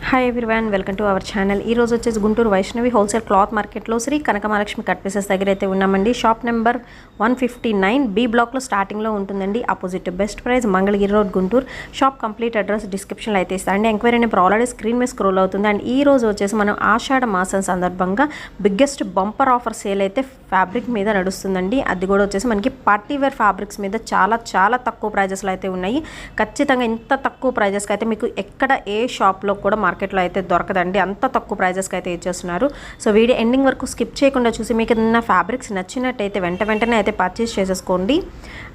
Hi everyone, welcome to our channel. ఈ రోజు వచ్చేసి గుంటూరు వైష్ణవి హోల్సేల్ క్లాత్ మార్కెట్లో శ్రీ కనకమహాలక్ష్మి కట్ పీసెస్ దగ్గర అయితే ఉన్నామండి. షాప్ నెంబర్ 159 బి బ్లాక్లో స్టార్టింగ్లో ఉంటుందండి. Opposite best price, Mangalagiri road, Guntur. Shop complete address డిస్క్రిప్షన్లో అయితే ఇస్తాండి. ఎంక్వైరీ నెంబర్ ఆల్రెడీ స్క్రీన్ మీద స్క్రోల్ అవుతుంది. అండ్ ఈ రోజు వచ్చేసి మనం ఆషాఢ మాసం సందర్భంగా బిగ్గెస్ట్ బంపర్ ఆఫర్ సేల్ అయితే ఫ్యాబ్రిక్ మీద నడుస్తుందండి. అది కూడా వచ్చేసి మనకి పార్టీ వేర్ ఫ్యాబ్రిక్స్ మీద చాలా తక్కువ ప్రైజెస్లో అయితే ఉన్నాయి. ఖచ్చితంగా ఇంత తక్కువ ప్రైజెస్కి అయితే మీకు ఎక్కడ ఏ షాప్లో కూడా మార్కెట్లో అయితే దొరకదండి. అంత తక్కువ ప్రైజెస్కి అయితే ఇచ్చేస్తున్నారు. సో వీడియో ఎండింగ్ వరకు స్కిప్ చేయకుండా చూసి మీకు ఏదైనా ఫ్యాబ్రిక్స్ నచ్చినట్టయితే వెంటనే అయితే పర్చేస్ చేసేసుకోండి.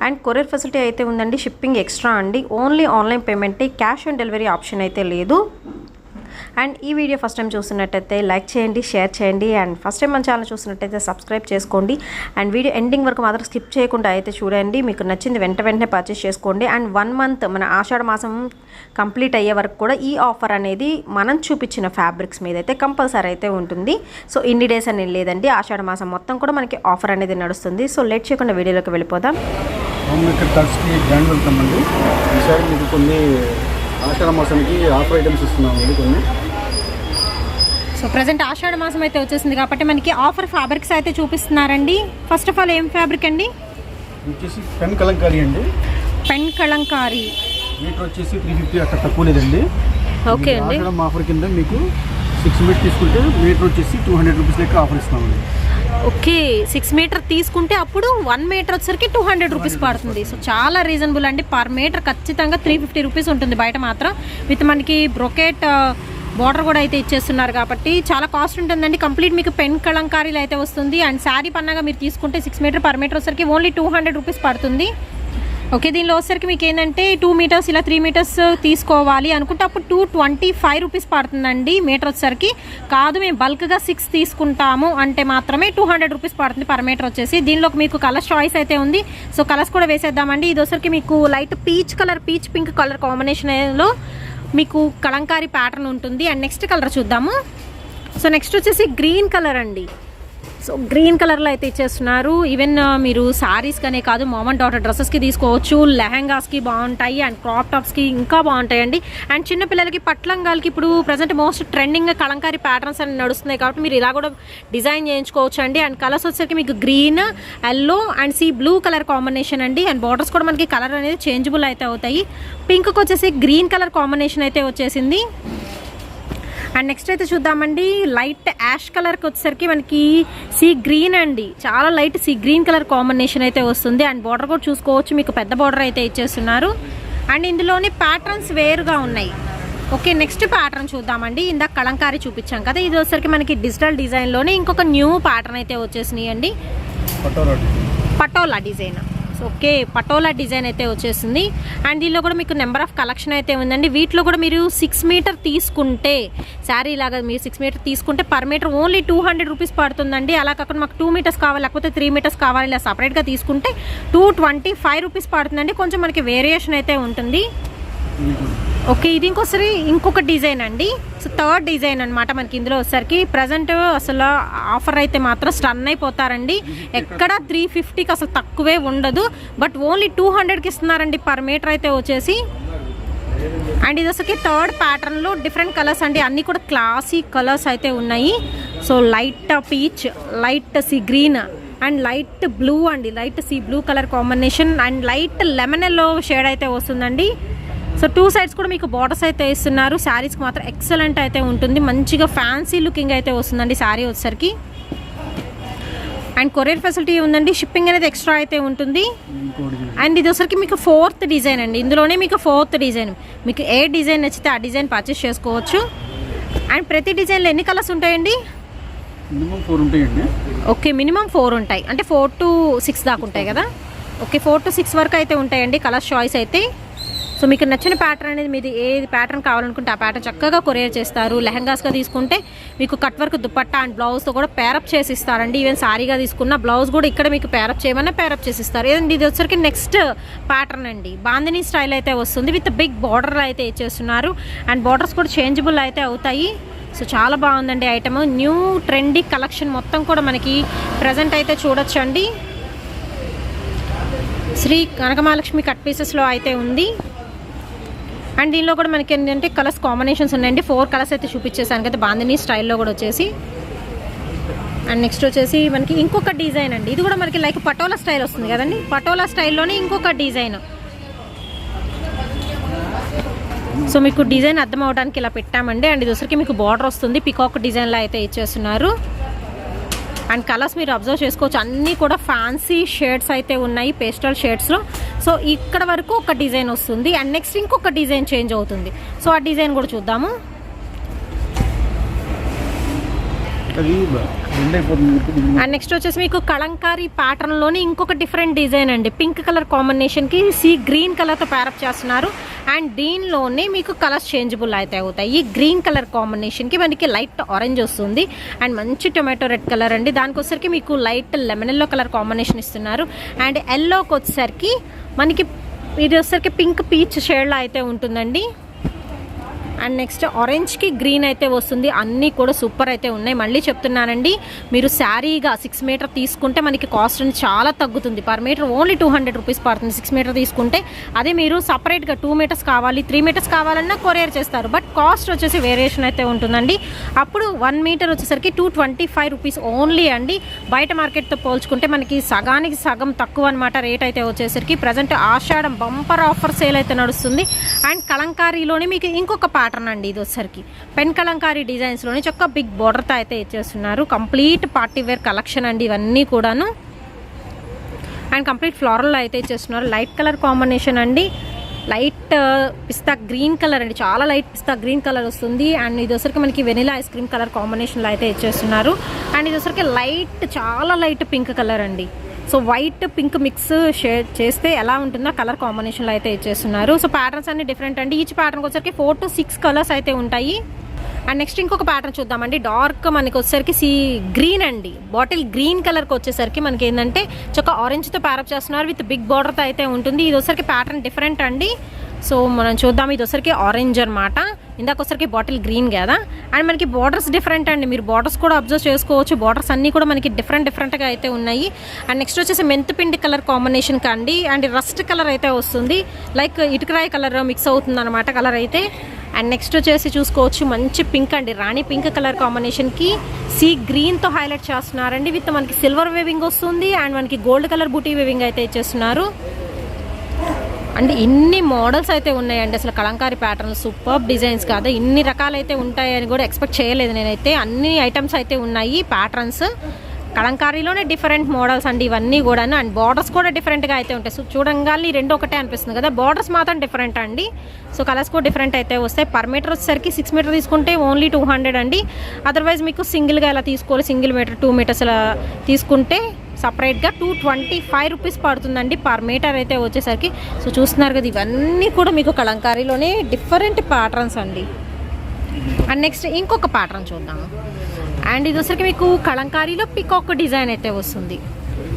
అండ్ కొరియర్ ఫెసిలిటీ అయితే ఉందండి. షిప్పింగ్ ఎక్స్ట్రా అండి. Only online payment, cash on delivery option అయితే లేదు. అండ్ ఈ వీడియో ఫస్ట్ టైం చూస్తున్నట్టయితే లైక్ చేయండి, షేర్ చేయండి. అండ్ ఫస్ట్ టైం మన ఛానల్ చూస్తున్నట్టయితే సబ్స్క్రైబ్ చేసుకోండి. అండ్ వీడియో ఎండింగ్ వరకు మాత్రం స్కిప్ చేయకుండా అయితే చూడండి. మీకు నచ్చింది వెంటనే పర్చేస్ చేసుకోండి. అండ్ 1 మంత్ మన ఆషాఢ మాసం కంప్లీట్ అయ్యే వరకు కూడా ఈ ఆఫర్ అనేది మనం చూపించిన ఫ్యాబ్రిక్స్ మీద అయితే కంపల్సరీ అయితే ఉంటుంది. సో ఇన్ని డేస్ అనేది లేదండి, ఆషాఢ మాసం మొత్తం కూడా మనకి ఆఫర్ అనేది నడుస్తుంది. సో లేట్ చేయకుండా వీడియోలోకి వెళ్ళిపోదాం. ఈసారి మీకు కొన్ని ఆషాఢ మాసానికి ఆఫర్ ఐటమ్స్ ఇస్తున్నామండి కొన్ని. సో ప్రజెంట్ ఆషాఢ మాసం అయితే వచ్చేసింది కాబట్టి మనకి ఆఫర్ ఫ్యాబ్రిక్స్ అయితే చూపిస్తున్నారండి. ఫస్ట్ ఆఫ్ ఆల్ ఏం ఫ్యాబ్రిక్ అండి? వచ్చేసి పెన్ కలంకారీ అండి. పెన్ కలంకారీ మీటర్ వచ్చేసి 350 అక్కడ తక్కువ లేదండి. ఓకే అండి. ఆషాఢం ఆఫర్ కింద మీకు 6 మీటర్ తీసుకుంటే మీటర్ వచ్చేసి 200 రూపీస్ లెక్క ఆఫర్ ఇస్తున్నామండి. ఓకే, 6 మీటర్ తీసుకుంటే అప్పుడు 1 మీటర్ వచ్చేసరికి 200 రూపీస్ పడుతుంది. సో చాలా రీజనబుల్ అండి. పర్ మీటర్ ఖచ్చితంగా 350 రూపీస్ ఉంటుంది బయట మాత్రం. విత్ మనకి బ్రొకెట్ బార్డర్ కూడా అయితే ఇచ్చేస్తున్నారు కాబట్టి చాలా కాస్ట్ ఉంటుందండి. కంప్లీట్ మీకు పెన్ కలంకారీలు అయితే వస్తుంది. అండ్ శారీ పన్నాగా మీరు తీసుకుంటే 6 మీటర్ పర్ మీటర్ వచ్చేసరికి ఓన్లీ 200 రూపీస్ పడుతుంది. ఓకే, దీనిలో వచ్చేసరికి మీకు ఏంటంటే 2 మీటర్స్ ఇలా 3 మీటర్స్ తీసుకోవాలి అనుకుంటే అప్పుడు 225 రూపీస్ పడుతుందండి మీటర్ వచ్చేసరికి. కాదు మేము బల్క్గా 6 తీసుకుంటాము అంటే మాత్రమే 200 రూపీస్ పడుతుంది పర్ మీటర్ వచ్చేసి. దీనిలో మీకు కలర్ చాయిస్ అయితే ఉంది. సో కలర్స్ కూడా వేసేద్దామండి. ఇది వచ్చేసరికి మీకు light peach colour, peach pink colour కాంబినేషన్లో మీకు కలంకారీ ప్యాటర్న్ ఉంటుంది. అండ్ నెక్స్ట్ కలర్ చూద్దాము. సో నెక్స్ట్ వచ్చేసి గ్రీన్ కలర్ అండి. సో గ్రీన్ కలర్లో అయితే ఇచ్చేస్తున్నారు. ఈవెన్ మీరు శారీస్కనే కాదు, మామ్ అండ్ డాటర్ డ్రెస్సెస్కి తీసుకోవచ్చు, లెహంగాస్కి బాగుంటాయి, అండ్ క్రాప్ టాప్స్కి ఇంకా బాగుంటాయండి. అండ్ చిన్నపిల్లలకి పట్లంగాలకి ఇప్పుడు present most trending Kalamkari patterns అని నడుస్తున్నాయి కాబట్టి మీరు ఇలా కూడా డిజైన్ చేయించుకోవచ్చు అండి. అండ్ కలర్స్ వచ్చేసరికి మీకు green, yellow and see blue colour combination అండి. అండ్ బార్డర్స్ కూడా మనకి కలర్ అనేది చేంజబుల్ అయితే అవుతాయి. పింక్కి వచ్చేసి గ్రీన్ కలర్ కాంబినేషన్ అయితే వచ్చేసింది. అండ్ నెక్స్ట్ అయితే చూద్దామండి. లైట్ యాష్ కలర్కి వచ్చేసరికి మనకి సీ గ్రీన్ అండి. చాలా light sea green colour combination అయితే వస్తుంది. అండ్ బార్డర్ కూడా చూసుకోవచ్చు, మీకు పెద్ద బార్డర్ అయితే ఇచ్చేస్తున్నారు. అండ్ ఇందులోని ప్యాటర్న్స్ వేరుగా ఉన్నాయి. ఓకే, నెక్స్ట్ ప్యాటర్న్ చూద్దామండి. ఇందాక కలంకారీ చూపించాం కదా, ఇది వచ్చేసరికి మనకి డిజిటల్ డిజైన్లోనే ఇంకొక న్యూ ప్యాటర్న్ అయితే వచ్చేసినాయి అండి. Patola design. Okay, patola design అయితే వచ్చేసింది. అండ్ దీనిలో కూడా మీకు నెంబర్ ఆఫ్ కలెక్షన్ అయితే ఉందండి. వీటిలో కూడా మీరు 6 మీటర్ తీసుకుంటే, శారీ లాగా మీరు 6 మీటర్ తీసుకుంటే పర్ మీటర్ ఓన్లీ 200 రూపీస్ పడుతుందండి. అలా కాకుండా మాకు 2 మీటర్స్ కావాలి, లేకపోతే 3 మీటర్స్ కావాలి, ఇలా సపరేట్గా తీసుకుంటే 225 రూపీస్ పడుతుందండి. కొంచెం మనకి వేరియేషన్ అయితే ఉంటుంది. ఓకే, ఇది ఇంకొక డిజైన్ అండి. సో థర్డ్ డిజైన్ అనమాట మనకి. ఇందులో వచ్చేసరికి ప్రజెంట్ అసలు ఆఫర్ అయితే మాత్రం స్టన్ అయిపోతారండి. ఎక్కడ 350కి అసలు తక్కువే ఉండదు. బట్ ఓన్లీ 200కి ఇస్తున్నారండి పర్ మీటర్ అయితే వచ్చేసి. అండ్ ఇది అసలుకి థర్డ్ ప్యాటర్న్లో డిఫరెంట్ కలర్స్ అండి. అన్నీ కూడా క్లాసీ కలర్స్ అయితే ఉన్నాయి. So light peach, light sea green and light blue అండి. Light sea blue colour combination and light lemon yellow shade అయితే వస్తుందండి. సో 2 సైడ్స్ కూడా మీకు బార్డర్స్ అయితే ఇస్తున్నారు. శారీస్కి మాత్రం ఎక్సలెంట్ అయితే ఉంటుంది. మంచిగా ఫ్యాన్సీ లుకింగ్ అయితే వస్తుందండి శారీ వచ్చేసరికి. అండ్ కొరియర్ ఫెసిలిటీ ఉందండి. షిప్పింగ్ అనేది ఎక్స్ట్రా అయితే ఉంటుంది. అండ్ ఇది వచ్చరికి మీకు 4th డిజైన్ అండి. ఇందులోనే మీకు 4th డిజైన్. మీకు ఏ డిజైన్ నచ్చితే ఆ డిజైన్ పర్చేస్ చేసుకోవచ్చు. అండ్ ప్రతి డిజైన్లో ఎన్ని కలర్స్ ఉంటాయండి? మినిమం 4 ఉంటాయండి. ఓకే, మినిమం 4 ఉంటాయి. అంటే 4 to 6 దాకా ఉంటాయి కదా. ఓకే, 4 to 6 వరకు అయితే ఉంటాయండి కలర్ చాయిస్ అయితే. సో మీకు నచ్చిన ప్యాటర్న్ అనేది మీది ఏ ప్యాటర్న్ కావాలనుకుంటే ఆ ప్యాటర్న్ చక్కగా కొరియర్ చేస్తారు. లెహంగాస్గా తీసుకుంటే మీకు కట్ వర్క్ దుపట్టా అండ్ బ్లౌజ్తో కూడా పేరప్ చేసి ఇస్తారండి. ఈవెన్ సారీగా తీసుకున్న బ్లౌజ్ కూడా ఇక్కడ మీకు పేరప్ చేయమన్నా పేరప్ చేసి ఇస్తారు. ఏదండి ఇది వచ్చరికి నెక్స్ట్ ప్యాటర్న్ అండి. బాందినీ స్టైల్ అయితే వస్తుంది. విత్ బిగ్ బార్డర్ అయితే ఇచ్చేస్తున్నారు. అండ్ బార్డర్స్ కూడా చేంజబుల్ అయితే అవుతాయి. సో చాలా బాగుందండి ఐటమ్. న్యూ ట్రెండీ కలెక్షన్ మొత్తం కూడా మనకి ప్రజెంట్ అయితే చూడొచ్చండి. శ్రీ కనకమహాలక్ష్మి కట్ పీసెస్లో అయితే ఉంది. అండ్ దీనిలో కూడా మనకి ఏంటంటే కలర్స్ కాంబినేషన్స్ ఉన్నాయండి. 4 కలర్స్ అయితే చూపించేసాను కదా బాందిని స్టైల్లో కూడా వచ్చేసి. అండ్ నెక్స్ట్ వచ్చేసి మనకి ఇంకొక డిజైన్ అండి. ఇది కూడా మనకి లైక్ పటోలా స్టైల్ వస్తుంది కదండి. పటోలా స్టైల్లోనే ఇంకొక డిజైన్. సో మీకు డిజైన్ అర్థం అవడానికి ఇలా పెట్టామండి. అండ్ ఇది వచ్చరికి మీకు బార్డర్ వస్తుంది, పికాక్ డిజైన్లో అయితే ఇచ్చేస్తున్నారు. అండ్ కలర్స్ మీరు అబ్జర్వ్ చేసుకోవచ్చు, అన్నీ కూడా ఫ్యాన్సీ షేడ్స్ అయితే ఉన్నాయి, పేస్టల్ షేడ్స్లో. సో ఇక్కడ వరకు ఒక డిజైన్ వస్తుంది అండ్ నెక్స్ట్ ఇంకొక డిజైన్ చేంజ్ అవుతుంది. సో ఆ డిజైన్ కూడా చూద్దాము. అండ్ నెక్స్ట్ వచ్చేసి మీకు కలంకారీ ప్యాటర్న్లోని ఇంకొక డిఫరెంట్ డిజైన్ అండి. పింక్ కలర్ కాంబినేషన్కి సీ గ్రీన్ కలర్తో ప్యారప్ చేస్తున్నారు. అండ్ దీనిలోనే మీకు కలర్స్ చేంజబుల్ అయితే అవుతాయి. ఈ గ్రీన్ కలర్ కాంబినేషన్కి మనకి లైట్ ఆరెంజ్ వస్తుంది అండ్ మంచి టొమాటో రెడ్ కలర్ అండి. దానికి వచ్చేసరికి మీకు light lemon yellow colour combination ఇస్తున్నారు. అండ్ ఎల్లోకి వచ్చేసరికి మనకి ఇది వచ్చేసరికి పింక్ పీచ్ షేడ్లో అయితే ఉంటుందండి. అండ్ నెక్స్ట్ ఆరెంజ్కి గ్రీన్ అయితే వస్తుంది. అన్నీ కూడా సూపర్ అయితే ఉన్నాయి. మళ్ళీ చెప్తున్నానండి, మీరు శారీగా 6 మీటర్ తీసుకుంటే మనకి కాస్ట్ అనేది చాలా తగ్గుతుంది. పర్ మీటర్ ఓన్లీ 200 రూపీస్ పడుతుంది 6 మీటర్ తీసుకుంటే. అదే మీరు సపరేట్గా 2 మీటర్స్ కావాలి 3 మీటర్స్ కావాలన్నా కొరియర్ చేస్తారు. బట్ కాస్ట్ వచ్చేసి వేరియేషన్ అయితే ఉంటుందండి. అప్పుడు 1 మీటర్ వచ్చేసరికి 225 రూపీస్ ఓన్లీ అండి. బయట మార్కెట్తో పోల్చుకుంటే మనకి సగానికి సగం తక్కువ అనమాట రేట్ అయితే వచ్చేసరికి. ప్రజెంట్ ఆషాఢం బంపర్ ఆఫర్ సేల్ అయితే నడుస్తుంది. అండ్ కలంకారీలోనే మీకు ఇంకొక ప్యాటర్న్ అండి. ఇది వచ్చేసరికి పెన్ కలంకారీ డిజైన్స్లోనే చక్క బిగ్ బోర్డర్తో అయితే ఇచ్చేస్తున్నారు. కంప్లీట్ పార్టీ వేర్ కలెక్షన్ అండి ఇవన్నీ కూడాను. అండ్ కంప్లీట్ ఫ్లోరల్ అయితే ఇచ్చేస్తున్నారు. లైట్ కలర్ కాంబినేషన్ అండి, లైట్ పిస్తా గ్రీన్ కలర్ అండి, చాలా లైట్ పిస్తా గ్రీన్ కలర్ వస్తుంది. అండ్ ఇది వచ్చరికి మనకి వెనిలా ఐస్ క్రీమ్ కలర్ కాంబినేషన్లో అయితే ఇచ్చేస్తున్నారు. అండ్ ఇది వచ్చరికి లైట్ చాలా లైట్ పింక్ కలర్ అండి. So white pink mix shade చేస్తే ఎలా ఉంటుందో కలర్ కాంబినేషన్లో అయితే ఇచ్చేస్తున్నారు. సో ప్యాటర్న్స్ అన్ని డిఫరెంట్ అండి. ఈచ్ ప్యాటర్న్కి వచ్చరికి 4 to 6 కలర్స్ అయితే ఉంటాయి. అండ్ నెక్స్ట్ ఇంకొక ప్యాటర్న్ చూద్దామండి. డార్క్ మనకి వచ్చేసరికి గ్రీన్ అండి, బాటిల్ గ్రీన్ కలర్కి వచ్చేసరికి మనకి ఏంటంటే చక్క ఆరెంజ్తో ప్యారప్ చేస్తున్నారు విత్ బిగ్ బార్డర్తో అయితే ఉంటుంది. ఇది వచ్చరికి ప్యాటర్న్ డిఫరెంట్ అండి. సో మనం చూద్దాం. ఇది వచ్చరికి ఆరెంజ్ అనమాట, ఇందాక వచ్చరికి బాటిల్ గ్రీన్ కదా. అండ్ మనకి బార్డర్స్ డిఫరెంట్ అండి, మీరు బార్డర్స్ కూడా అబ్జర్వ్ చేసుకోవచ్చు. బార్డర్స్ అన్నీ కూడా మనకి డిఫరెంట్గా అయితే ఉన్నాయి. అండ్ నెక్స్ట్ వచ్చేసి మెంతిపిండి కలర్ కాంబినేషన్ కండి. అండ్ రస్ట్ కలర్ అయితే వస్తుంది, లైక్ ఇటుకరాయి కలర్ మిక్స్ అవుతుంది అనమాట కలర్ అయితే. అండ్ నెక్స్ట్ వచ్చేసి చూసుకోవచ్చు మంచి పింక్ అండి, రాణి పింక్ కలర్ కాంబినేషన్కి గ్రీన్తో హైలైట్ చేస్తున్నారండి. విత్ మనకి సిల్వర్ వేవింగ్ వస్తుంది అండ్ మనకి గోల్డ్ కలర్ బూటీ వేవింగ్ అయితే ఇచ్చేస్తున్నారు. అండ్ ఇన్ని మోడల్స్ అయితే ఉన్నాయండి. అసలు కలంకారీ ప్యాటర్న్ సూపర్ డిజైన్స్ కాదు, ఇన్ని రకాలైతే ఉంటాయని కూడా ఎక్స్పెక్ట్ చేయలేదు నేనైతే. అన్ని ఐటమ్స్ అయితే ఉన్నాయి ప్యాటర్న్స్. కలంకారీలోనే డిఫరెంట్ మోడల్స్ అండి ఇవన్నీ కూడా. అండ్ బార్డర్స్ కూడా డిఫరెంట్గా అయితే ఉంటాయి. సో చూడంగానే రెండు ఒకటే అనిపిస్తుంది కదా, బార్డర్స్ మాత్రం డిఫరెంట్ అండి. సో కలర్స్ కూడా డిఫరెంట్ అయితే వస్తాయి. పర్ మీటర్ వచ్చేసరికి 6 మీటర్ తీసుకుంటే ఓన్లీ 200 అండి. అదర్వైజ్ మీకు సింగిల్గా ఎలా తీసుకోవాలి, సింగిల్ మీటర్ 2 మీటర్స్ అలా తీసుకుంటే సపరేట్గా 225 రూపీస్ పడుతుందండి పర్ మీటర్ అయితే వచ్చేసరికి. సో చూస్తున్నారు కదా, ఇవన్నీ కూడా మీకు కలంకారీలోనే డిఫరెంట్ ప్యాటర్న్స్ అండి. అండ్ నెక్స్ట్ ఇంకొక ప్యాటర్న్ చూద్దాము. అండ్ ఇది వచ్చరికి మీకు కలంకారీలో పికాక్ డిజైన్ అయితే వస్తుంది.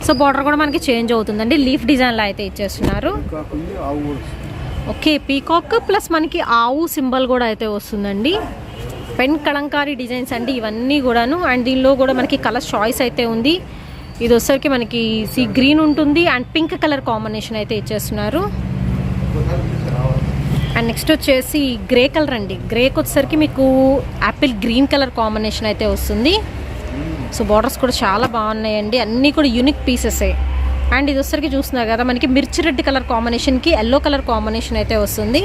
సో బార్డర్ కూడా మనకి చేంజ్ అవుతుందండి, లీఫ్ డిజైన్లో అయితే ఇచ్చేస్తున్నారు. ఓకే, పీకాక్ ప్లస్ మనకి ఆవు సింబల్ కూడా అయితే వస్తుందండి. పెన్ కలంకారీ డిజైన్స్ అండి ఇవన్నీ కూడాను. అండ్ దీనిలో కూడా మనకి కలర్ చాయిస్ అయితే ఉంది. ఇది వచ్చరికి మనకి గ్రీన్ ఉంటుంది అండ్ పింక్ కలర్ కాంబినేషన్ అయితే ఇచ్చేస్తున్నారు. అండ్ నెక్స్ట్ వచ్చేసి గ్రే కలర్ అండి. గ్రేకి వచ్చేసరికి మీకు యాపిల్ గ్రీన్ కలర్ కాంబినేషన్ అయితే వస్తుంది. సో బార్డర్స్ కూడా చాలా బాగున్నాయండి, అన్నీ కూడా యూనిక్ పీసెసే. అండ్ ఇది వచ్చరికి చూస్తున్నారు కదా, మనకి మిర్చి రెడ్ కలర్ కాంబినేషన్కి ఎల్లో కలర్ కాంబినేషన్ అయితే వస్తుంది.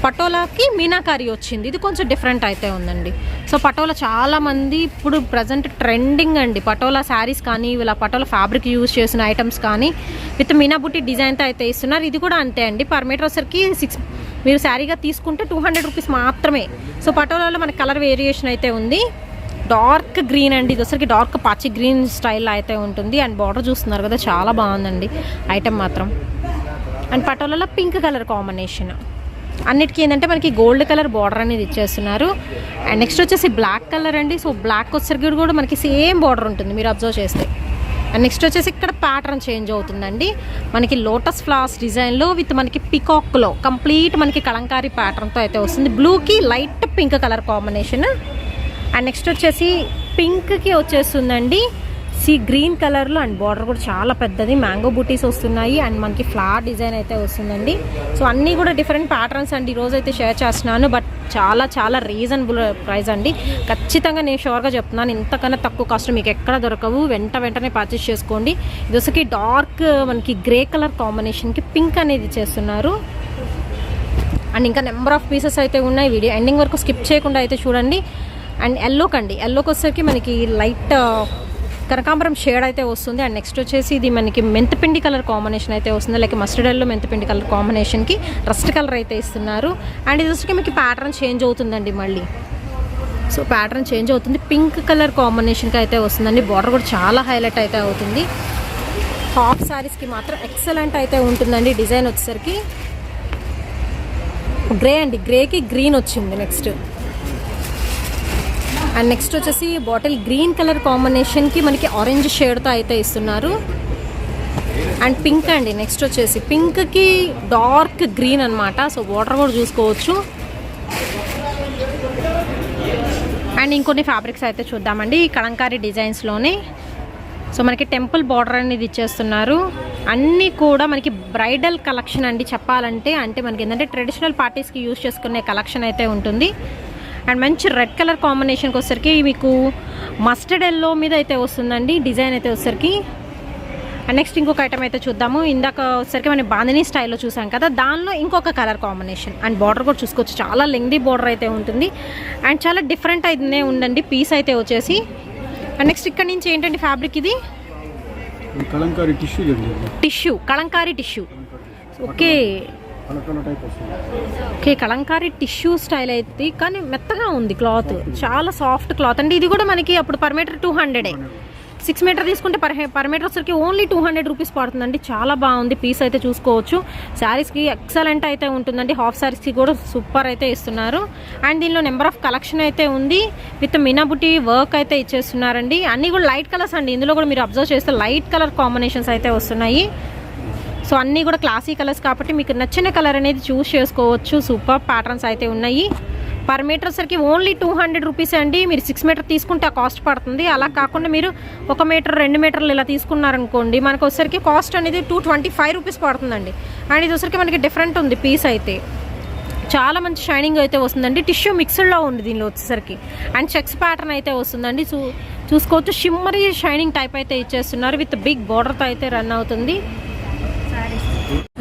పటోలాకి మీనాకారి వచ్చింది, ఇది కొంచెం డిఫరెంట్ అయితే ఉందండి. సో పటోలా చాలామంది ఇప్పుడు ప్రజెంట్ ట్రెండింగ్ అండి. పటోలా శారీస్ కానీ ఇలా పటోలా ఫ్యాబ్రిక్ యూజ్ చేసిన ఐటమ్స్ కానీ విత్ మీనా బుట్టి డిజైన్తో అయితే ఇస్తున్నారు. ఇది కూడా అంతే అండి, పర్ మీటర్ వచ్చరికి 6 మీరు శారీగా తీసుకుంటే 200 రూపీస్ మాత్రమే. సో పటోలాలో మనకి కలర్ వేరియేషన్ అయితే ఉంది. డార్క్ గ్రీన్ అండి, ఇది వచ్చరికి డార్క్ పాచి గ్రీన్ స్టైల్లో అయితే ఉంటుంది. అండ్ బార్డర్ చూస్తున్నారు కదా, చాలా బాగుందండి ఐటమ్ మాత్రం. అండ్ పటోలాలో పింక్ కలర్ కాంబినేషన్, అన్నిటికీ ఏంటంటే మనకి గోల్డ్ కలర్ బార్డర్ అనేది ఇచ్చేస్తున్నారు. అండ్ నెక్స్ట్ వచ్చేసి బ్లాక్ కలర్ అండి. సో బ్లాక్ వచ్చేసరికి కూడా మనకి సేమ్ బార్డర్ ఉంటుంది మీరు అబ్జర్వ్ చేస్తే. అండ్ నెక్స్ట్ వచ్చేసి ఇక్కడ ప్యాటర్న్ చేంజ్ అవుతుందండి, మనకి లోటస్ ఫ్లవర్స్ డిజైన్లో విత్ మనకి పికాక్లో కంప్లీట్ మనకి కలంకారీ ప్యాటర్న్తో అయితే వస్తుంది. బ్లూకి light pink colour combination. And next వచ్చేసి పింక్కి వచ్చేస్తుందండి సీ గ్రీన్ కలర్లో అండ్ బార్డర్ కూడా చాలా పెద్దది, మ్యాంగో బూటీస్ వస్తున్నాయి అండ్ మనకి ఫ్లవర్ డిజైన్ అయితే వస్తుందండి. సో అన్నీ కూడా డిఫరెంట్ ప్యాటర్న్స్ అండి ఈరోజు అయితే షేర్ చేస్తున్నాను. బట్ చాలా చాలా రీజనబుల్ ప్రైస్ అండి. ఖచ్చితంగా నేను షూర్గా చెప్తున్నాను, ఇంతకన్నా తక్కువ కాస్ట్ మీకు ఎక్కడ దొరకవు. వెంటనే పర్చేస్ చేసుకోండి. ఇది వచ్చి డార్క్ మనకి గ్రే కలర్ కాంబినేషన్కి పింక్ అనేది చేస్తున్నారు. అండ్ ఇంకా నెంబర్ ఆఫ్ పీసెస్ అయితే ఉన్నాయి. వీడియో ఎండింగ్ వరకు స్కిప్ చేయకుండా అయితే చూడండి. అండ్ ఎల్లోకి వచ్చేసరికి మనకి లైట్ కనకాంబరం షేడ్ అయితే వస్తుంది. అండ్ నెక్స్ట్ వచ్చేసి ఇది మనకి మెంతపిండి కలర్ కాంబినేషన్ అయితే వస్తుంది. లైక్ మస్టర్డ్ ఎల్లో మెంతపిండి కలర్ కాంబినేషన్కి రస్ట్ కలర్ అయితే ఇస్తున్నారు. అండ్ ఇది వచ్చి మీకు ప్యాటర్న్ చేంజ్ అవుతుందండి మళ్ళీ. సో ప్యాటర్న్ చేంజ్ అవుతుంది, పింక్ కలర్ కాంబినేషన్కి అయితే వస్తుందండి. బార్డర్ కూడా చాలా హైలైట్ అయితే అవుతుంది. హాఫ్ శారీస్కి మాత్రం ఎక్సలెంట్ అయితే ఉంటుందండి. డిజైన్ వచ్చేసరికి గ్రే అండి, గ్రేకి గ్రీన్ వచ్చింది నెక్స్ట్. అండ్ నెక్స్ట్ వచ్చేసి బాటిల్ గ్రీన్ కలర్ కాంబినేషన్కి మనకి ఆరెంజ్ షేడ్తో అయితే ఇస్తున్నారు. అండ్ పింక్ అండి, నెక్స్ట్ వచ్చేసి పింక్కి డార్క్ గ్రీన్ అనమాట. సో వాటర్ కూడా చూసుకోవచ్చు. అండ్ ఇంకొన్ని ఫ్యాబ్రిక్స్ అయితే చూద్దామండి ఈ కలంకారీ డిజైన్స్లోనే. సో మనకి టెంపుల్ బార్డర్ అనేది ఇచ్చేస్తున్నారు. అన్నీ కూడా మనకి బ్రైడల్ కలెక్షన్ అండి చెప్పాలంటే. అంటే మనకి ఏంటంటే ట్రెడిషనల్ పార్టీస్కి యూజ్ చేసుకునే కలెక్షన్ అయితే ఉంటుంది. అండ్ మంచి రెడ్ కలర్ కాంబినేషన్కి వచ్చేసరికి మీకు మస్టర్డ్ ఎల్లో మీద అయితే వస్తుందండి డిజైన్ అయితే వచ్చేసరికి. అండ్ నెక్స్ట్ ఇంకొక ఐటమ్ అయితే చూద్దాము. ఇందాక వచ్చేసరికి మనం బాందినీ స్టైల్లో చూసాం కదా, దానిలో ఇంకొక కలర్ కాంబినేషన్. అండ్ బార్డర్ కూడా చూసుకోవచ్చు, చాలా లెంగ్దీ బార్డర్ అయితే ఉంటుంది. అండ్ చాలా డిఫరెంట్ అయితే ఉందండి పీస్ అయితే వచ్చేసి. అండ్ నెక్స్ట్ ఇక్కడ నుంచి ఏంటంటే ఫ్యాబ్రిక్ ఇది Kalamkari tissue, Kalamkari tissue. Okay okay, Kalamkari tissue style అయితే కానీ మెత్తగా ఉంది క్లాత్, చాలా సాఫ్ట్ క్లాత్ అండి. ఇది కూడా మనకి అప్పుడు పర్ మీటర్ 200. 6 మీటర్ తీసుకుంటే పర్ మీటర్ వచ్చరికి ఓన్లీ 200 రూపీస్ పడుతుందండి. చాలా బాగుంది పీస్ అయితే చూసుకోవచ్చు. శారీస్కి ఎక్సలెంట్ అయితే ఉంటుందండి. హాఫ్ శారీస్కి కూడా సూపర్ అయితే ఇస్తున్నారు. అండ్ దీనిలో నెంబర్ ఆఫ్ కలెక్షన్ అయితే ఉంది. విత్ మినాబుటీ వర్క్ అయితే ఇచ్చేస్తున్నారండి. అన్నీ కూడా లైట్ కలర్స్ అండి. ఇందులో కూడా మీరు అబ్జర్వ్ చేస్తే లైట్ కలర్ కాంబినేషన్స్ అయితే వస్తున్నాయి. సో అన్నీ కూడా క్లాసీ కలర్స్ కాబట్టి మీకు నచ్చిన కలర్ అనేది చూస్ చేసుకోవచ్చు. సూపర్ ప్యాటర్న్స్ అయితే ఉన్నాయి. పర్ మీటర్ సరికి ఓన్లీ 200 రూపీస్ అండి. మీరు 6 మీటర్ తీసుకుంటే ఆ కాస్ట్ పడుతుంది. అలా కాకుండా మీరు 1 మీటర్ 2 మీటర్లు ఇలా తీసుకున్నారనుకోండి మనకు వచ్చేసరికి కాస్ట్ అనేది 225 రూపీస్ పడుతుందండి. అండ్ ఇది వచ్చరికి మనకి డిఫరెంట్ ఉంది పీస్ అయితే, చాలా మంచి షైనింగ్ అయితే వస్తుందండి. టిష్యూ మిక్స్డ్లో ఉంది దీనిలో వచ్చేసరికి. అండ్ చెక్స్ ప్యాటర్న్ అయితే వస్తుందండి. చూసుకోవచ్చు, షిమ్మరీ షైనింగ్ టైప్ అయితే ఇచ్చేస్తున్నారు. విత్ బిగ్ బార్డర్తో అయితే రన్ అవుతుంది.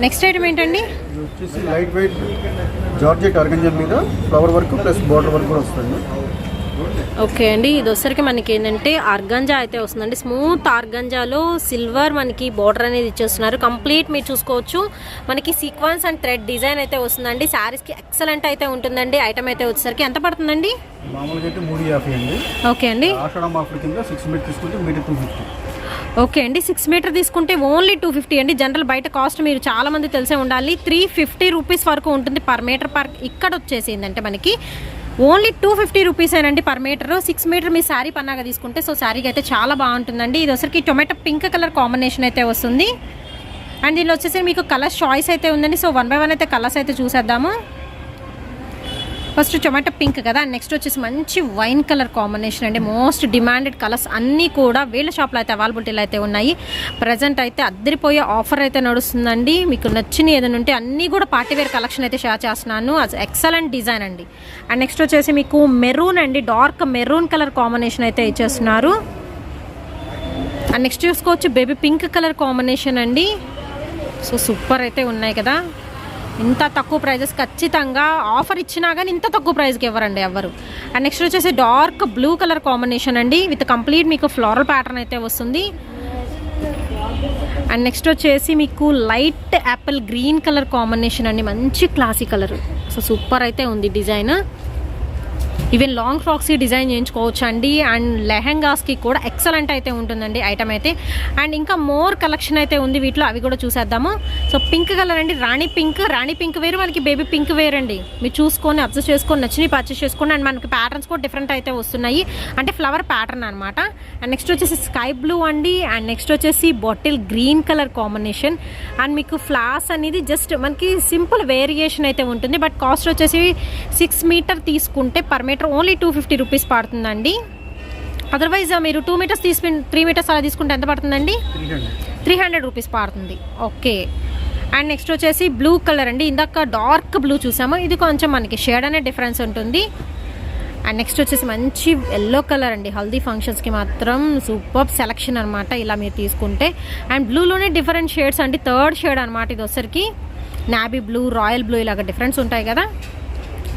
నెక్స్ట్ ఐటమ్ ఏంటండి? వచ్చేసి లైట్ వెయిట్ జార్జెట్ ఆర్గంజా మీద flower work plus border work కూడా వస్తుంది. ఓకే అండి, ఇది వచ్చరికి మనకి ఏంటంటే ఆర్గంజా అయితే వస్తుందండి. స్మూత్ ఆర్గంజాలో సిల్వర్ మనకి బార్డర్ అనేది ఇచ్చేస్తున్నారు. కంప్లీట్ మీరు చూసుకోవచ్చు మనకి సీక్వెన్స్ అండ్ థ్రెడ్ డిజైన్ అయితే వస్తుందండి. శారీస్కి ఎక్సలెంట్ అయితే ఉంటుందండి. ఐటమ్ అయితే వచ్చేసరికి ఎంత పడుతుందండి? మామూలుగా అయితే 350 అండి. ఓకే అండి, ఆషాఢం ఆఫర్ కింద 6 మీటర్ తీసుకుంటే మీటర్ 250. ఓకే అండి, 6 మీటర్ తీసుకుంటే ఓన్లీ 250 అండి. జనరల్ బయట కాస్ట్ మీరు చాలా మంది తెలిసే ఉండాలి 350 రూపీస్ వరకు ఉంటుంది పర్ మీటర్. ఇక్కడ వచ్చేసి ఏంటంటే మనకి ఓన్లీ 250 రూపీసేనండి పర్ మీటర్. 6 మీటర్ మీ శారీ పన్నాగా తీసుకుంటే సో శారీకి అయితే చాలా బాగుంటుందండి. ఇది వచ్చరికి టొమాటో పింక్ కలర్ కాంబినేషన్ అయితే వస్తుంది. అండ్ దీనిలో వచ్చేసి మీకు కలర్ చాయిస్ అయితే ఉందండి. సో 1 బై 1 అయితే కలర్స్ అయితే చూసేద్దాము. ఫస్ట్ టొమాటో పింక్ కదా, నెక్స్ట్ వచ్చేసి మంచి వైన్ కలర్ కాంబినేషన్ అండి. మోస్ట్ డిమాండెడ్ కలర్స్ అన్నీ కూడా వీళ్ళ షాప్లో అయితే అవైలబిలిటీలో అయితే ఉన్నాయి. ప్రజెంట్ అయితే అద్దరిపోయే ఆఫర్ అయితే నడుస్తుందండి. మీకు నచ్చిన ఏదైనా ఉంటే అన్నీ కూడా పార్టీవేర్ కలెక్షన్ అయితే షేర్ చేస్తున్నాను. అది ఎక్సలెంట్ డిజైన్ అండి. అండ్ నెక్స్ట్ వచ్చేసి మీకు మెరూన్ అండి, డార్క్ మెరూన్ కలర్ కాంబినేషన్ అయితే ఇచ్చేస్తున్నారు. అండ్ నెక్స్ట్ చూసుకోవచ్చు బేబీ పింక్ కలర్ కాంబినేషన్ అండి. సో సూపర్ అయితే ఉన్నాయి కదా. ఇంత తక్కువ ప్రైజెస్ ఖచ్చితంగా ఆఫర్ ఇచ్చినా కానీ ఇంత తక్కువ ప్రైస్కి ఇవ్వరండి ఎవరు. అండ్ నెక్స్ట్ వచ్చేసి డార్క్ బ్లూ కలర్ కాంబినేషన్ అండి. విత్ కంప్లీట్ మీకు ఫ్లోరల్ ప్యాటర్న్ అయితే వస్తుంది. అండ్ నెక్స్ట్ వచ్చేసి మీకు light Apple green colour combination అండి, మంచి క్లాసీ కలర్. సో సూపర్ అయితే ఉంది డిజైన్. ఈవెన్ లాంగ్ ఫ్రాక్స్కి డిజైన్ చేయించుకోవచ్చు అండి. అండ్ లెహెంగాస్కి కూడా ఎక్సలెంట్ అయితే ఉంటుందండి ఐటమ్ అయితే. అండ్ ఇంకా మోర్ కలెక్షన్ అయితే ఉంది వీటిలో, అవి కూడా చూసేద్దాము. సో పింక్ కలర్ అండి, రాణి పింక్ వేరు, మనకి బేబీ పింక్ వేరు అండి. మీరు చూసుకొని అబ్జర్వ్ చేసుకొని నచ్చినవి పర్చేస్ చేసుకోండి. అండ్ మనకి ప్యాటర్న్స్ కూడా డిఫరెంట్ అయితే వస్తున్నాయి, అంటే ఫ్లవర్ ప్యాటర్న్ అనమాట. అండ్ నెక్స్ట్ వచ్చేసి స్కై బ్లూ అండి. అండ్ నెక్స్ట్ వచ్చేసి bottle green colour combination. And మీకు ఫ్లాస్ అనేది జస్ట్ మనకి సింపుల్ వేరియేషన్ అయితే ఉంటుంది. బట్ కాస్ట్ వచ్చేసి 6 మీటర్ తీసుకుంటే పర్ మీటర్ ఓన్లీ 250 రూపీస్ పడుతుందండి. అదర్వైజ్ మీరు 2 మీటర్స్ 3 మీటర్స్ అలా తీసుకుంటే ఎంత పడుతుందండి? 300 రూపీస్ పడుతుంది. ఓకే. అండ్ నెక్స్ట్ వచ్చేసి బ్లూ కలర్ అండి. ఇందాక డార్క్ బ్లూ చూసాము, ఇది కొంచెం మనకి షేడ్ అనే డిఫరెన్స్ ఉంటుంది. అండ్ నెక్స్ట్ వచ్చేసి మంచి ఎల్లో కలర్ అండి. హల్దీ ఫంక్షన్స్కి మాత్రం సూపర్ సెలెక్షన్ అనమాట ఇలా మీరు తీసుకుంటే. అండ్ బ్లూలోనే డిఫరెంట్ షేడ్స్ అండి. 3rd షేడ్ అనమాట ఇది వచ్చరికి. నాబీ బ్లూ, రాయల్ బ్లూ ఇలాగ డిఫరెన్స్ ఉంటాయి కదా,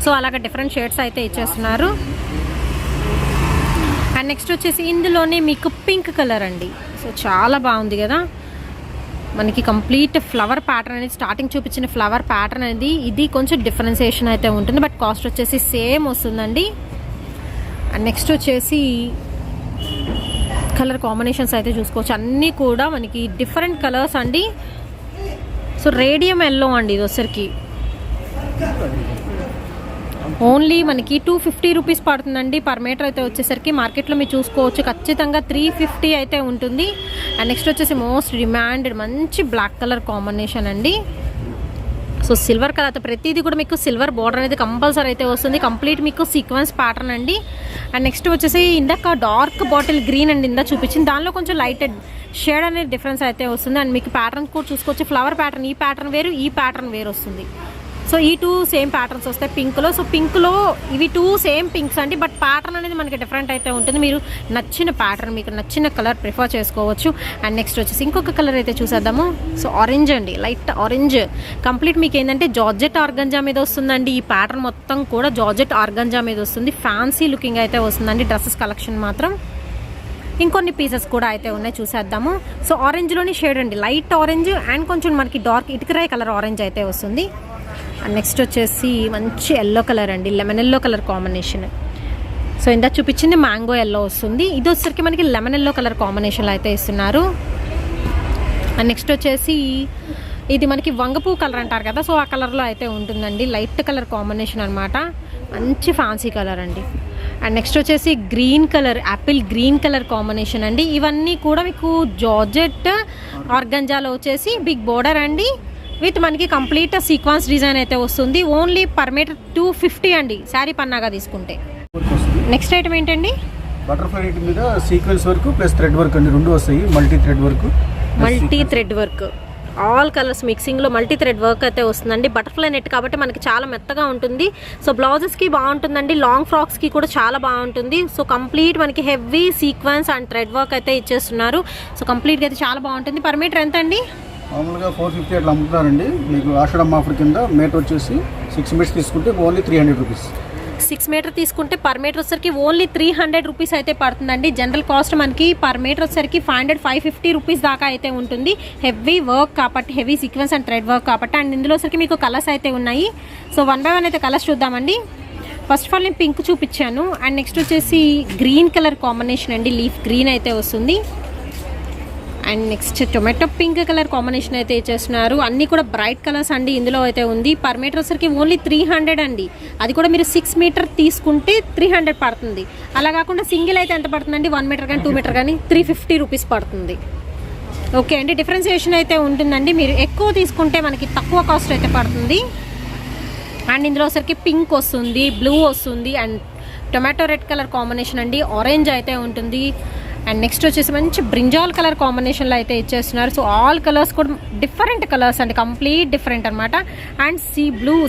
సో అలాగ డిఫరెంట్ షేడ్స్ అయితే ఇచ్చేస్తున్నారు. అండ్ నెక్స్ట్ వచ్చేసి ఇందులోనే మీకు పింక్ కలర్ అండి. సో చాలా బాగుంది కదా, మనకి కంప్లీట్ ఫ్లవర్ ప్యాటర్న్ అనేది స్టార్టింగ్ చూపించిన ఫ్లవర్ ప్యాటర్న్ అనేది ఇది కొంచెం డిఫరెన్సియేషన్ అయితే ఉంటుంది, బట్ కాస్ట్ వచ్చేసి సేమ్ వస్తుందండి. అండ్ నెక్స్ట్ వచ్చేసి కలర్ కాంబినేషన్స్ అయితే చూసుకోవచ్చు, అన్నీ కూడా మనకి డిఫరెంట్ కలర్స్ అండి. సో రేడియం ఎల్లో అండి ఇది వచ్చరికి. ఓన్లీ మనకి 250 రూపీస్ పడుతుందండి పర్ మీటర్ అయితే వచ్చేసరికి. మార్కెట్లో మీరు చూసుకోవచ్చు ఖచ్చితంగా 350 అయితే ఉంటుంది. అండ్ నెక్స్ట్ వచ్చేసి మోస్ట్ డిమాండెడ్ మంచి బ్లాక్ కలర్ కాంబినేషన్ అండి. సో సిల్వర్ కలర్ అయితే ప్రతిదీ కూడా మీకు సిల్వర్ బార్డర్ అనేది కంపల్సరీ అయితే వస్తుంది. కంప్లీట్ మీకు సీక్వెన్స్ ప్యాటర్న్ అండి. అండ్ నెక్స్ట్ వచ్చేసి ఇందాక డార్క్ బాటిల్ గ్రీన్ అండి ఇందా చూపించింది, దానిలో కొంచెం లైటెడ్ షేడ్ అనేది డిఫరెన్స్ అయితే వస్తుంది. అండ్ మీకు ప్యాటర్న్ కూడా చూసుకోవచ్చు, ఫ్లవర్ ప్యాటర్న్ ఈ ప్యాటర్న్ వేరు, ఈ ప్యాటర్న్ వేరు వస్తుంది. సో ఈ 2 సేమ్ ప్యాటర్న్స్ వస్తాయి పింక్లో. సో పింక్లో ఇవి 2 సేమ్ పింక్స్ అండి, బట్ ప్యాటర్న్ అనేది మనకి డిఫరెంట్ అయితే ఉంటుంది. మీరు నచ్చిన ప్యాటర్న్, మీకు నచ్చిన కలర్ ప్రిఫర్ చేసుకోవచ్చు. అండ్ నెక్స్ట్ వచ్చేసి ఇంకొక కలర్ అయితే చూసేద్దాము. సో ఆరెంజ్ అండి, లైట్ ఆరెంజ్. కంప్లీట్ మీకు ఏంటంటే జార్జెట్ ఆర్గంజా మీద వస్తుందండి. ఈ ప్యాటర్న్ మొత్తం కూడా జార్జెట్ ఆర్గంజా మీద వస్తుంది. ఫ్యాన్సీ లుకింగ్ అయితే వస్తుందండి డ్రెస్సెస్ కలెక్షన్ మాత్రం. ఇంకొన్ని పీసెస్ కూడా అయితే ఉన్నాయి చూసేద్దాము. సో ఆరెంజ్లోని షేడ్ అండి, లైట్ ఆరెంజ్ అండ్ కొంచెం మనకి డార్క్ ఇటుకరాయి కలర్ ఆరెంజ్ అయితే వస్తుంది. అండ్ నెక్స్ట్ వచ్చేసి మంచి ఎల్లో కలర్ అండి, lemon yellow colour combination. So ఇందాక చూపించింది మ్యాంగో ఎల్లో వస్తుంది, ఇది వచ్చేసరికి మనకి లెమన్ ఎల్లో కలర్ కాంబినేషన్లో అయితే ఇస్తున్నారు. అండ్ నెక్స్ట్ వచ్చేసి ఇది మనకి వంగపూ కలర్ అంటారు కదా, సో ఆ కలర్లో అయితే ఉంటుందండి. లైట్ కలర్ కాంబినేషన్ అనమాట, మంచి ఫ్యాన్సీ కలర్ అండి. అండ్ నెక్స్ట్ వచ్చేసి green colour, Apple green colour combination అండి. ఇవన్నీ కూడా మీకు జార్జెట్ ఆర్గంజాలో వచ్చేసి బిగ్ బోర్డర్ అండి, విత్ మనకి కంప్లీట్ సీక్వెన్స్ డిజైన్ అయితే వస్తుంది. ఓన్లీ పర్ మీటర్ 250 అండి శారీ పన్నాగా తీసుకుంటే. నెక్స్ట్ ఐటమ్ ఏంటండి? బటర్ఫ్లై నెట్ మీద sequence work plus thread work అండి, 2 వస్తాయి. Multi thread work, all colours మిక్సింగ్లో మల్టీ థ్రెడ్ వర్క్ అయితే వస్తుందండి. బటర్ఫ్లై నెట్ కాబట్టి మనకి చాలా మెత్తగా ఉంటుంది. సో బ్లౌజెస్కి బాగుంటుందండి, లాంగ్ ఫ్రాక్స్కి కూడా చాలా బాగుంటుంది. సో కంప్లీట్ మనకి heavy sequence and thread work అయితే ఇచ్చేస్తున్నారు. సో కంప్లీట్గా అయితే చాలా బాగుంటుంది. పర్ మీటర్ ఎంత అండి? మామూలుగా 450 అట్లా అమ్ముతున్నారండి. మీకు ఆషాఢం ఆఫర్ కింద మీటర్ వచ్చేసి 6 మీటర్స్ తీసుకుంటే ఓన్లీ 300 రూపీస్. 6 మీటర్ తీసుకుంటే పర్ మీటర్ వచ్చరికి ఓన్లీ 300 రూపీస్ అయితే పడుతుందండి. జనరల్ కాస్ట్ మనకి పర్ మీటర్ వచ్చరికి 550 రూపీస్ దాకా అయితే ఉంటుంది. హెవీ వర్క్ కాబట్టి, heavy sequence and thread work కాబట్టి. అండ్ ఇందులో వచ్చరికి మీకు కలర్స్ అయితే ఉన్నాయి. సో 1 బై 1 అయితే కలర్స్ చూద్దామండి. ఫస్ట్ ఆఫ్ ఆల్ నేను పింక్ చూపించాను. అండ్ నెక్స్ట్ వచ్చేసి గ్రీన్ కలర్ కాంబినేషన్ అండి, లీఫ్ గ్రీన్ అయితే వస్తుంది. And next tomato pink colour combination అయితే ఇచ్చేస్తున్నారు. అన్నీ కూడా బ్రైట్ కలర్స్ అండి ఇందులో అయితే ఉంది. పర్ మీటర్ వచ్చరికి ఓన్లీ 300 అండి, అది కూడా మీరు 6 మీటర్ తీసుకుంటే 300 పడుతుంది. అలా కాకుండా సింగిల్ అయితే ఎంత పడుతుందండి? 1 మీటర్ కానీ 2 మీటర్ కానీ 350 రూపీస్ పడుతుంది. ఓకే అండి, డిఫరెన్సియేషన్ అయితే ఉంటుందండి. మీరు ఎక్కువ తీసుకుంటే మనకి తక్కువ కాస్ట్ అయితే పడుతుంది. అండ్ ఇందులో వచ్చరికి పింక్ వస్తుంది, బ్లూ వస్తుంది, and tomato red colour combination అండి, ఆరెంజ్ అయితే ఉంటుంది. అండ్ నెక్స్ట్ వచ్చేసి మంచి బ్రింజాల్ కలర్ కాంబినేషన్లో అయితే ఇచ్చేస్తున్నారు. సో ఆల్ కలర్స్ కూడా డిఫరెంట్ కలర్స్ అండి, కంప్లీట్ డిఫరెంట్ అనమాట. And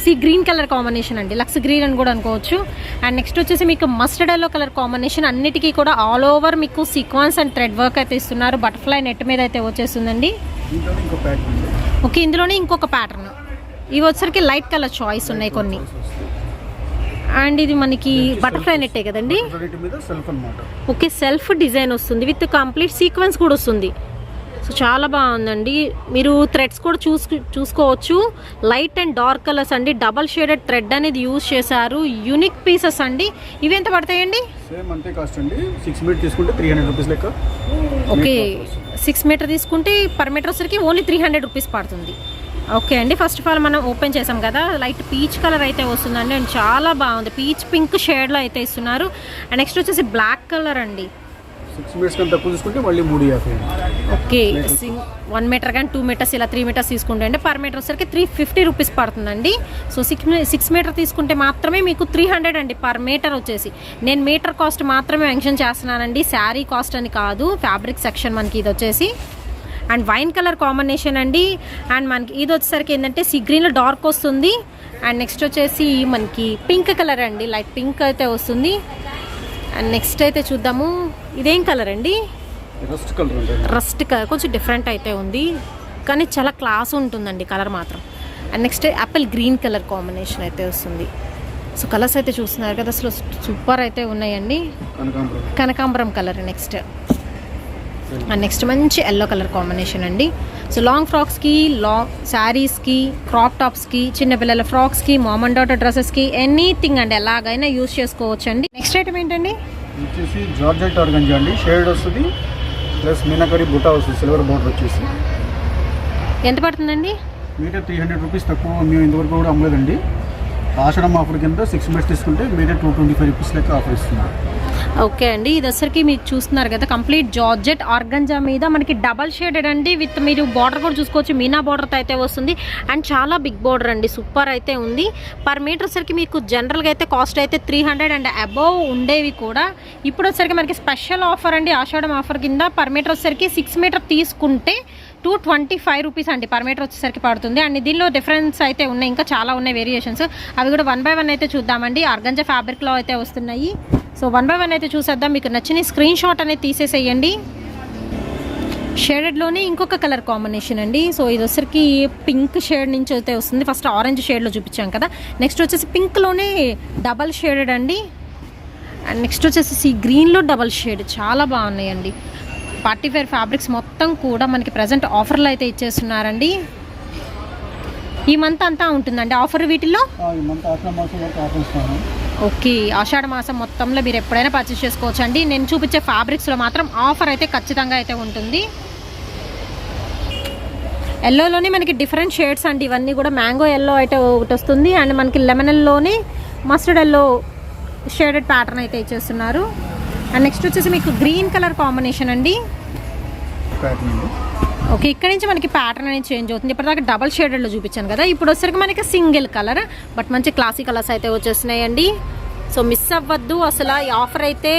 sea green colour combination అండి, లక్స్ గ్రీన్ అని కూడా అనుకోవచ్చు. అండ్ నెక్స్ట్ వచ్చేసి మీకు మస్టర్డ్ ఎల్లో కలర్ కాంబినేషన్, అన్నిటికీ కూడా ఆల్ ఓవర్ మీకు సీక్వెన్స్ అండ్ థ్రెడ్ వర్క్ అయితే ఇస్తున్నారు. బటర్ఫ్లై నెట్ మీద అయితే వచ్చేస్తుందండి. ఓకే, ఇందులోనే ఇంకొక ప్యాటర్న్. ఇవి వచ్చరికి లైట్ కలర్ చాయిస్ ఉన్నాయి కొన్ని. అండ్ ఇది మనకి బటర్ఫ్లై నెట్టే కదండి. ఓకే, సెల్ఫ్ డిజైన్ వస్తుంది విత్ కంప్లీట్ సీక్వెన్స్ కూడా వస్తుంది. సో చాలా బాగుందండి. మీరు థ్రెడ్స్ కూడా చూసుకోవచ్చు, లైట్ అండ్ డార్క్ కలర్స్ అండి, డబల్ షేడెడ్ థ్రెడ్ అనేది యూజ్ చేశారు. యూనిక్ పీసెస్ అండి. ఇవి ఎంత పడతాయండి? సేమ్ అంతే కాస్ట్ అండి. 6 మీటర్ తీసుకుంటే 300 రూపీస్ లెక్క. ఓకే, 6 మీటర్ తీసుకుంటే పర్ మీటర్ వచ్చరికి ఓన్లీ 300 రూపీస్ పడుతుంది. ఓకే అండి, ఫస్ట్ ఆఫ్ ఆల్ మనం ఓపెన్ చేసాం కదా, లైట్ పీచ్ కలర్ అయితే వస్తుందండి. అండ్ చాలా బాగుంది, పీచ్ పింక్ షేడ్లో అయితే ఇస్తున్నారు. అండ్ నెక్స్ట్ వచ్చేసి బ్లాక్ కలర్ అండి. 6 మీటర్స్ కంటే తక్కువ తీసుకుంటే మళ్ళీ 350 అండి. ఓకే 1 మీటర్ కానీ 2 మీటర్స్ ఇలా 3 మీటర్స్ తీసుకుంటే అంటే పర్ మీటర్ వచ్చరికి 350 రూపీస్ పడుతుందండి. సో 6 మీటర్ తీసుకుంటే మాత్రమే మీకు 300 అండి పర్ మీటర్ వచ్చేసి. నేను మీటర్ కాస్ట్ మాత్రమే మెన్షన్ చేస్తున్నానండి, శారీ కాస్ట్ అని కాదు. ఫ్యాబ్రిక్ సెక్షన్ మనకి ఇది వచ్చేసి అండ్ వైన్ కలర్ కాంబినేషన్ అండి. అండ్ మనకి ఇది వచ్చేసరికి ఏంటంటే సీ గ్రీన్లో డార్క్ వస్తుంది. అండ్ నెక్స్ట్ వచ్చేసి మనకి పింక్ కలర్ అండి, లైట్ పింక్ అయితే వస్తుంది. అండ్ నెక్స్ట్ అయితే చూద్దాము, ఇదేం కలర్ అండి? రస్ట్ కలర్ ఉంటుంది. రస్ట్ కలర్ కొంచెం డిఫరెంట్ అయితే ఉంది, కానీ చాలా క్లాస్ ఉంటుందండి కలర్ మాత్రం. And next Apple green colour combination అయితే వస్తుంది. సో కలర్స్ అయితే చూస్తున్నారు కదా, అసలు సూపర్ అయితే ఉన్నాయండి. కనకాంబరం కలర్ నెక్స్ట్. అండ్ నెక్స్ట్ మంచి ఎల్లో కలర్ కాంబినేషన్ అండి. సో లాంగ్ ఫ్రాక్స్కి, శారీస్కి, క్రాప్ టాప్స్కి, చిన్నపిల్లల ఫ్రాక్స్కి, మామ్ అండ్ డాటర్ డ్రెస్సెస్కి, ఎనీథింగ్ అండి, ఎలాగైనా యూజ్ చేసుకోవచ్చు అండి. నెక్స్ట్ ఐటమ్ ఏంటండి? వచ్చేసి జార్జెట్ ఆర్గంజా అండి, షేడ్ వస్తుంది ప్లస్ మీనాకరి బుటా వస్తుంది, సిల్వర్ బోర్డర్ వచ్చేసి. ఎంత పడుతుందండి? మీటర్ 300 రూపీస్ తక్కువ మేము ఇంతవరకు కూడా అమ్మలేదండి. ఆషాఢం ఆఫర్ కింద 6 మీటర్స్ తీసుకుంటే మీటర్ 225 రూపీస్ లెక్క ఆఫర్ ఇస్తున్నారు. ఓకే అండి, ఇది వచ్చరికి మీరు చూస్తున్నారు కదా, కంప్లీట్ జార్జెట్ ఆర్గంజా మీద మనకి డబల్ షేడెడ్ అండి. విత్ మీరు బార్డర్ కూడా చూసుకోవచ్చు, మీనా బార్డర్తో అయితే వస్తుంది. అండ్ చాలా బిగ్ బార్డర్ అండి, సూపర్ అయితే ఉంది. పర్ మీటర్ వచ్చరికి మీకు జనరల్గా అయితే కాస్ట్ అయితే 300 అండ్ అబోవ్ ఉండేవి కూడా. ఇప్పుడు వచ్చరికి మనకి స్పెషల్ ఆఫర్ అండి, ఆషాఢం ఆఫర్ కింద పర్ మీటర్ వచ్చరికి 6 మీటర్ తీసుకుంటే 225 రూపీస్ అండి పర్ మీటర్ వచ్చేసరికి పడుతుంది. అండ్ దీనిలో డిఫరెన్స్ అయితే ఉన్నాయి, ఇంకా చాలా ఉన్నాయి వేరియేషన్స్. అవి కూడా 1 బై 1 అయితే చూద్దామండి. ఆర్గంజా ఫ్యాబ్రిక్లో అయితే వస్తున్నాయి. సో 1 బై 1 అయితే చూసేద్దాం. మీకు నచ్చిన స్క్రీన్ షాట్ అనేది తీసేసేయండి. షేడెడ్లోనే ఇంకొక కలర్ కాంబినేషన్ అండి. సో ఇది వచ్చరికి పింక్ షేడ్ నుంచి అయితే వస్తుంది. ఫస్ట్ ఆరెంజ్ షేడ్లో చూపించాం కదా, నెక్స్ట్ వచ్చేసి పింక్లోనే డబల్ షేడెడ్ అండి. అండ్ నెక్స్ట్ వచ్చేసి గ్రీన్లో డబల్ షేడ్, చాలా బాగున్నాయండి. పార్టీ వేర్ ఫ్యాబ్రిక్స్ మొత్తం కూడా మనకి ప్రజెంట్ ఆఫర్లో అయితే ఇచ్చేస్తున్నారండి. ఈ మంత్ అంతా ఉంటుందండి ఆఫర్ వీటిల్లో. ఓకే, ఆషాఢ మాసం మొత్తంలో మీరు ఎప్పుడైనా పర్చేస్ చేసుకోవచ్చు అండి. నేను చూపించే ఫ్యాబ్రిక్స్లో మాత్రం ఆఫర్ అయితే ఖచ్చితంగా అయితే ఉంటుంది. ఎల్లోలోనే మనకి డిఫరెంట్ షేడ్స్ అండి, ఇవన్నీ కూడా మ్యాంగో ఎల్లో అయితే ఒకటి వస్తుంది. అండ్ మనకి లెమన్ ఎల్లోనే మస్టర్డ్ ఎల్లో షేడెడ్ ప్యాటర్న్ అయితే ఇచ్చేస్తున్నారు. అండ్ నెక్స్ట్ వచ్చేసి మీకు గ్రీన్ కలర్ కాంబినేషన్ అండి. ఓకే, ఇక్కడ నుంచి మనకి ప్యాటర్న్ అనేది చేంజ్ అవుతుంది. ఇప్పటిదాకా డబల్ షేడెడ్లో చూపించాను కదా, ఇప్పుడు వచ్చరికి మనకి సింగిల్ కలర్, బట్ మంచి క్లాసీ కలర్స్ అయితే వచ్చేస్తున్నాయండి. సో మిస్ అవ్వద్దు అసలు, ఈ ఆఫర్ అయితే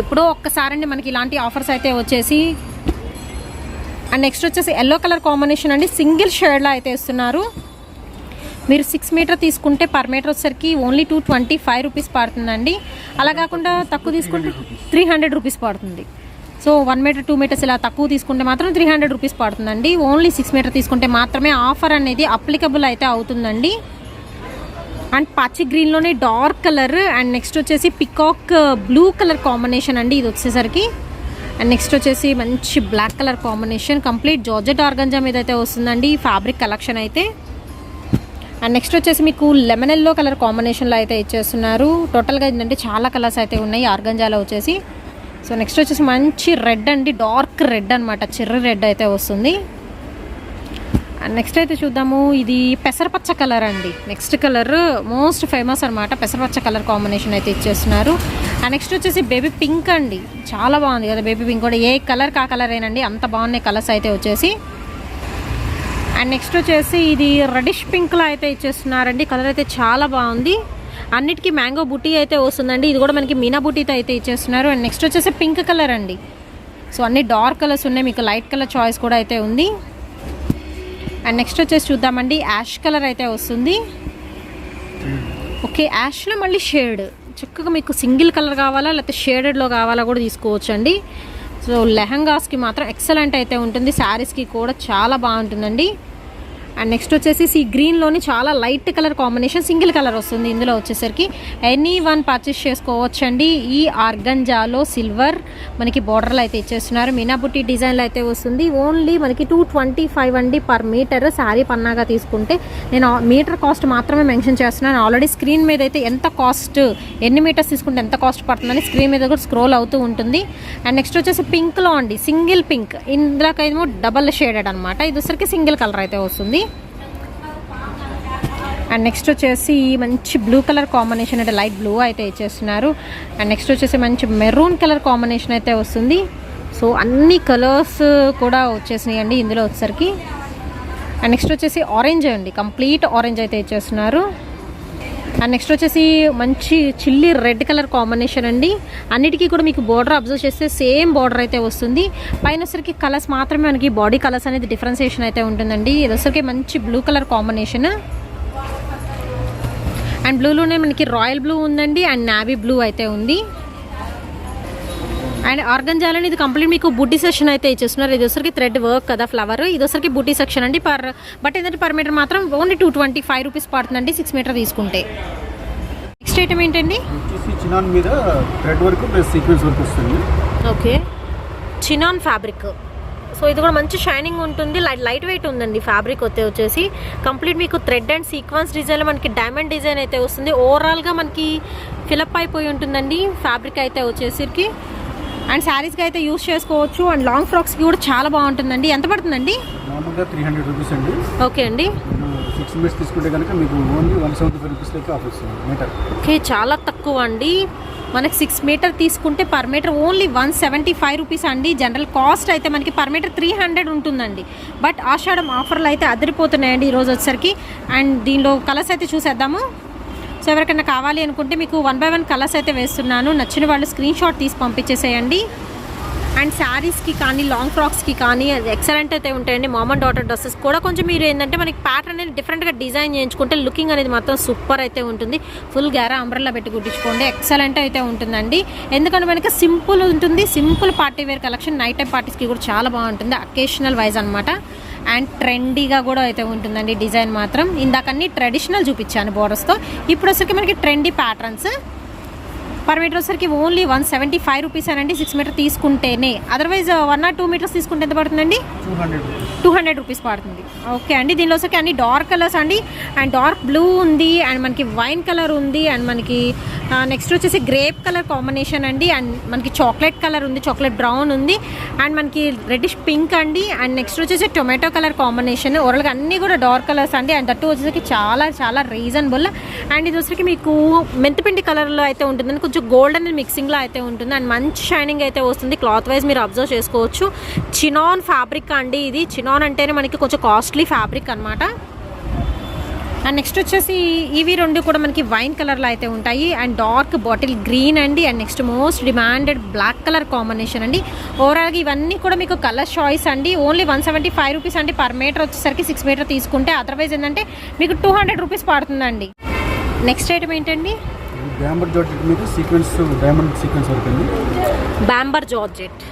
ఎప్పుడో ఒక్కసారండి మనకి ఇలాంటి ఆఫర్స్ అయితే వచ్చేసి. అండ్ నెక్స్ట్ వచ్చేసి ఎల్లో కలర్ కాంబినేషన్ అండి, సింగిల్ షేడ్లో అయితే ఇస్తున్నారు. మీరు 6 మీటర్ తీసుకుంటే పర్ మీటర్ వచ్చేసరికి ఓన్లీ 225 రూపీస్ పడుతుందండి. అలా కాకుండా తక్కువ తీసుకుంటే 300 రూపీస్ పడుతుంది. సో 1 మీటర్ 2 మీటర్స్ ఇలా తక్కువ తీసుకుంటే మాత్రం 300 రూపీస్ పడుతుందండి. ఓన్లీ 6 మీటర్ తీసుకుంటే మాత్రమే ఆఫర్ అనేది అప్లికబుల్ అయితే అవుతుందండి. అండ్ పచ్చి గ్రీన్లోనే డార్క్ కలర్. అండ్ నెక్స్ట్ వచ్చేసి పికాక్ బ్లూ కలర్ కాంబినేషన్ అండి ఇది వచ్చేసరికి. అండ్ నెక్స్ట్ వచ్చేసి మంచి black colour combination, complete georgette organza మీద అయితే వస్తుందండి ఈ ఫ్యాబ్రిక్ కలెక్షన్ అయితే. అండ్ నెక్స్ట్ వచ్చేసి మీకు లెమన్ ఎల్లో కలర్ కాంబినేషన్లో అయితే ఇచ్చేస్తున్నారు. టోటల్గా ఏంటంటే చాలా కలర్స్ అయితే ఉన్నాయి ఆర్గంజాలో వచ్చేసి. సో నెక్స్ట్ వచ్చేసి మంచి రెడ్ అండి, డార్క్ రెడ్ అనమాట, చెర్రీ రెడ్ అయితే వస్తుంది. అండ్ నెక్స్ట్ అయితే చూద్దాము, ఇది పెసరపచ్చ కలర్ అండి. నెక్స్ట్ కలర్ మోస్ట్ ఫేమస్ అనమాట, పెసరపచ్చ కలర్ కాంబినేషన్ అయితే ఇచ్చేస్తున్నారు. అండ్ నెక్స్ట్ వచ్చేసి బేబీ పింక్ అండి, చాలా బాగుంది కదా బేబీ పింక్ కూడా. ఏ కలర్ కా కలర్ ఏనండి, అంత బాగున్నాయి కలర్స్ అయితే వచ్చేసి. అండ్ నెక్స్ట్ వచ్చేసి ఇది రెడిష్ పింక్లో అయితే ఇచ్చేస్తున్నారండి. కలర్ అయితే చాలా బాగుంది. అన్నిటికీ మ్యాంగో బుటీ అయితే వస్తుందండి. ఇది కూడా మనకి మీనా బుటీతో అయితే ఇచ్చేస్తున్నారు. అండ్ నెక్స్ట్ వచ్చేసి పింక్ కలర్ అండి. సో అన్ని డార్క్ కలర్స్ ఉన్నాయి, మీకు లైట్ కలర్ చాయిస్ కూడా అయితే ఉంది. అండ్ నెక్స్ట్ వచ్చేసి చూద్దామండి, యాష్ కలర్ అయితే వస్తుంది. ఓకే, యాష్లో మళ్ళీ షేడ్, చక్కగా మీకు సింగిల్ కలర్ కావాలా లేకపోతే షేడెడ్లో కావాలా కూడా తీసుకోవచ్చు అండి. సో లెహంగాస్కి మాత్రం ఎక్సలెంట్ అయితే ఉంటుంది, శారీస్కి కూడా చాలా బాగుంటుందండి. అండ్ నెక్స్ట్ వచ్చేసి ఈ గ్రీన్లోని చాలా light colour combination, single colour వస్తుంది ఇందులో వచ్చేసరికి. ఎనీ వన్ పర్చేస్ చేసుకోవచ్చండి. ఈ ఆర్గంజాలో సిల్వర్ మనకి బార్డర్లు అయితే ఇచ్చేస్తున్నారు, మీనాబుట్టి డిజైన్లో అయితే వస్తుంది. ఓన్లీ మనకి 225 అండి పర్ మీటర్. శారీ పన్నాగా తీసుకుంటే నేను మీటర్ కాస్ట్ మాత్రమే మెన్షన్ చేస్తున్నాను. ఆల్రెడీ స్క్రీన్ మీద అయితే ఎంత కాస్ట్, ఎన్ని మీటర్స్ తీసుకుంటే ఎంత కాస్ట్ పడుతుందని స్క్రీన్ మీద కూడా స్క్రోల్ అవుతూ ఉంటుంది. అండ్ నెక్స్ట్ వచ్చేసి పింక్లో అండి, సింగిల్ పింక్, ఇందులోకేమో డబల్ షేడెడ్ అనమాట. ఇది వచ్చరికి సింగిల్ కలర్ అయితే వస్తుంది. అండ్ నెక్స్ట్ వచ్చేసి మంచి బ్లూ కలర్ కాంబినేషన్ అంటే లైట్ బ్లూ అయితే ఇచ్చేస్తున్నారు. అండ్ నెక్స్ట్ వచ్చేసి మంచి మెరూన్ కలర్ కాంబినేషన్ అయితే వస్తుంది. సో అన్ని కలర్స్ కూడా వచ్చేసినాయి అండి ఇందులో వచ్చేసరికి. అండ్ నెక్స్ట్ వచ్చేసి ఆరెంజ్ అండి, కంప్లీట్ ఆరెంజ్ అయితే ఇచ్చేస్తున్నారు. అండ్ నెక్స్ట్ వచ్చేసి మంచి చిల్లీ రెడ్ కలర్ కాంబినేషన్ అండి. అన్నిటికీ కూడా మీకు బార్డర్ అబ్జర్వ్ చేస్తే సేమ్ బార్డర్ అయితే వస్తుంది. పైన వచ్చరికి కలర్స్ మాత్రమే మనకి బాడీ కలర్స్ అనేది డిఫరెన్సియేషన్ అయితే ఉంటుందండి. ఇది వచ్చరికి మంచి బ్లూ కలర్ కాంబినేషన్. అండ్ బ్లూలోనే మనకి రాయల్ బ్లూ ఉందండి అండ్ నావీ బ్లూ అయితే ఉంది. అండ్ ఆర్గంజాలని ఇది కంప్లీట్ మీకు బుడ్డీ సెక్షన్ అయితే ఇచ్చేస్తున్నారు. ఇది వచ్చరికి థ్రెడ్ వర్క్ కదా ఫ్లవర్, ఇది వచ్చరికి బుడ్డీ సెక్షన్ అండి. బట్ ఏంటంటే పర్ మీటర్ మాత్రం ఓన్లీ 225 రూపీస్ పడుతుందండి 6 మీటర్ తీసుకుంటే. నెక్స్ట్ ఐటమ్ ఏంటండి? చినాన్ మీద thread work plus sequence work వస్తుంది. Okay, chinon fabric. సో ఇది కూడా మంచి షైనింగ్ ఉంటుంది, లైట్ వెయిట్ ఉందండి. ఫ్యాబ్రిక్ వచ్చేసి కంప్లీట్ మీకు థ్రెడ్ అండ్ సీక్వెన్స్ డిజైన్ మనకి డైమండ్ డిజైన్ అయితే వస్తుంది. ఓవరాల్గా మనకి ఫిలప్ అయిపోయి ఉంటుందండి ఫ్యాబ్రిక్ అయితే వచ్చేసరికి. అండ్ శారీస్కి అయితే యూస్ చేసుకోవచ్చు అండ్ లాంగ్ ఫ్రాక్స్కి కూడా చాలా బాగుంటుందండి. ఎంత పడుతుందండి? మామూలుగా 300 రూపీస్ అండి. ఓకే అండి. 6 మీటర్స్ తీసుకుంటే కనుక మీకు ఓన్లీ 175 రూపీస్ లెక్క ఆఫర్ ఇస్తుంది మీటర్. ఓకే, చాలా తక్కువ అండి. మనకి 6 మీటర్ తీసుకుంటే పర్ మీటర్ ఓన్లీ 175 రూపీస్ అండి. జనరల్ కాస్ట్ అయితే మనకి పర్ మీటర్ 300 ఉంటుందండి. బట్ ఆషాఢం ఆఫర్లు అయితే అదిరిపోతున్నాయండి ఈరోజు వచ్చేసరికి. అండ్ దీనిలో కలర్స్ అయితే చూసేద్దాము. సో ఎవరికైనా కావాలి అనుకుంటే మీకు 1 by 1 కలర్స్ అయితే వేస్తున్నాను. నచ్చిన వాళ్ళు స్క్రీన్ షాట్ తీసి పంపించేసేయండి. అండ్ శారీస్కి కానీ లాంగ్ ఫ్రాక్స్కి కానీ అది ఎక్సలెంట్ అయితే ఉంటాయండి. మామ్ అండ్ డాటర్ డ్రెస్సెస్ కూడా కొంచెం మీరు ఏంటంటే మనకి ప్యాటర్న్ అనేది డిఫరెంట్గా డిజైన్ చేయించుకుంటే లుకింగ్ అనేది మాత్రం సూపర్ అయితే ఉంటుంది. ఫుల్ గ్యారా అంబ్రెల్లా పెట్టి కుట్టించుకోండి, ఎక్సలెంట్ అయితే ఉంటుందండి. ఎందుకంటే మనకి సింపుల్ ఉంటుంది, simple party wear collection. Night time పార్టీస్కి కూడా చాలా బాగుంటుంది, అకేషనల్ వైజ్ అనమాట. అండ్ ట్రెండీగా కూడా అయితే ఉంటుందండి డిజైన్ మాత్రం. ఇందాకన్నీ ట్రెడిషనల్ చూపించాను బోర్డర్స్తో. ఇప్పుడు వచ్చరికి మనకి ట్రెండీ ప్యాటర్న్స్. పర్ మీటర్ వచ్చరికి ఓన్లీ 175 రూపీస్ అనండి 6 మీటర్ తీసుకుంటేనే. అదర్వైజ్ 1 or 2 మీటర్స్ తీసుకుంటే ఎంత పడుతుందండి? 200 రూపీస్ పడుతుంది. ఓకే అండి. దీనిలో వచ్చరికి అన్ని డార్క్ కలర్స్ అండి. అండ్ డార్క్ బ్లూ ఉంది అండ్ మనకి వైన్ కలర్ ఉంది అండ్ మనకి నెక్స్ట్ వచ్చేసి గ్రేప్ కలర్ కాంబినేషన్ అండి. అండ్ మనకి చాక్లెట్ కలర్ ఉంది, చాక్లెట్ బ్రౌన్ ఉంది అండ్ మనకి రెడ్డిష్ పింక్ అండి. అండ్ నెక్స్ట్ వచ్చేసి టొమాటో కలర్ కాంబినేషన్. ఓవరాల్గా అన్నీ కూడా డార్క్ కలర్స్ అండి. అండ్ దట్టు వచ్చేసరికి చాలా చాలా రీజనబుల్. అండ్ ఇది వచ్చరికి మీకు మెంతిపిండి కలర్లో అయితే ఉంటుందండి, కొంచెం గోల్డెన్ మిక్సింగ్లో అయితే ఉంటుంది అండ్ మంచి షైనింగ్ అయితే వస్తుంది. క్లాత్ వైజ్ మీరు అబ్జర్వ్ చేసుకోవచ్చు. చినాన్ ఫ్యాబ్రిక్ అండి ఇది. చినాన్ అంటేనే మనకి కొంచెం కాస్ట్లీ ఫ్యాబ్రిక్ అనమాట. అండ్ నెక్స్ట్ వచ్చేసి ఇవి రెండు కూడా మనకి వైన్ కలర్లో అయితే ఉంటాయి అండ్ డార్క్ బాటిల్ గ్రీన్ అండి. And next most demanded black colour combination అండి. ఓవరాల్గా ఇవన్నీ కూడా మీకు కలర్ చాయిస్ అండి. ఓన్లీ 175 రూపీస్ అండి పర్ మీటర్ వచ్చేసరికి 6 మీటర్ తీసుకుంటే. అదర్వైజ్ ఏంటంటే మీకు 200 రూపీస్ పడుతుందండి. నెక్స్ట్ ఐటమ్ ఏంటండి? బ్యాంబర్ జార్జెట్ మీద సీక్వెన్స్ డైమండ్ సీక్వెన్స్ వర్క్ అండి. బ్యాంబర్ జార్జెట్.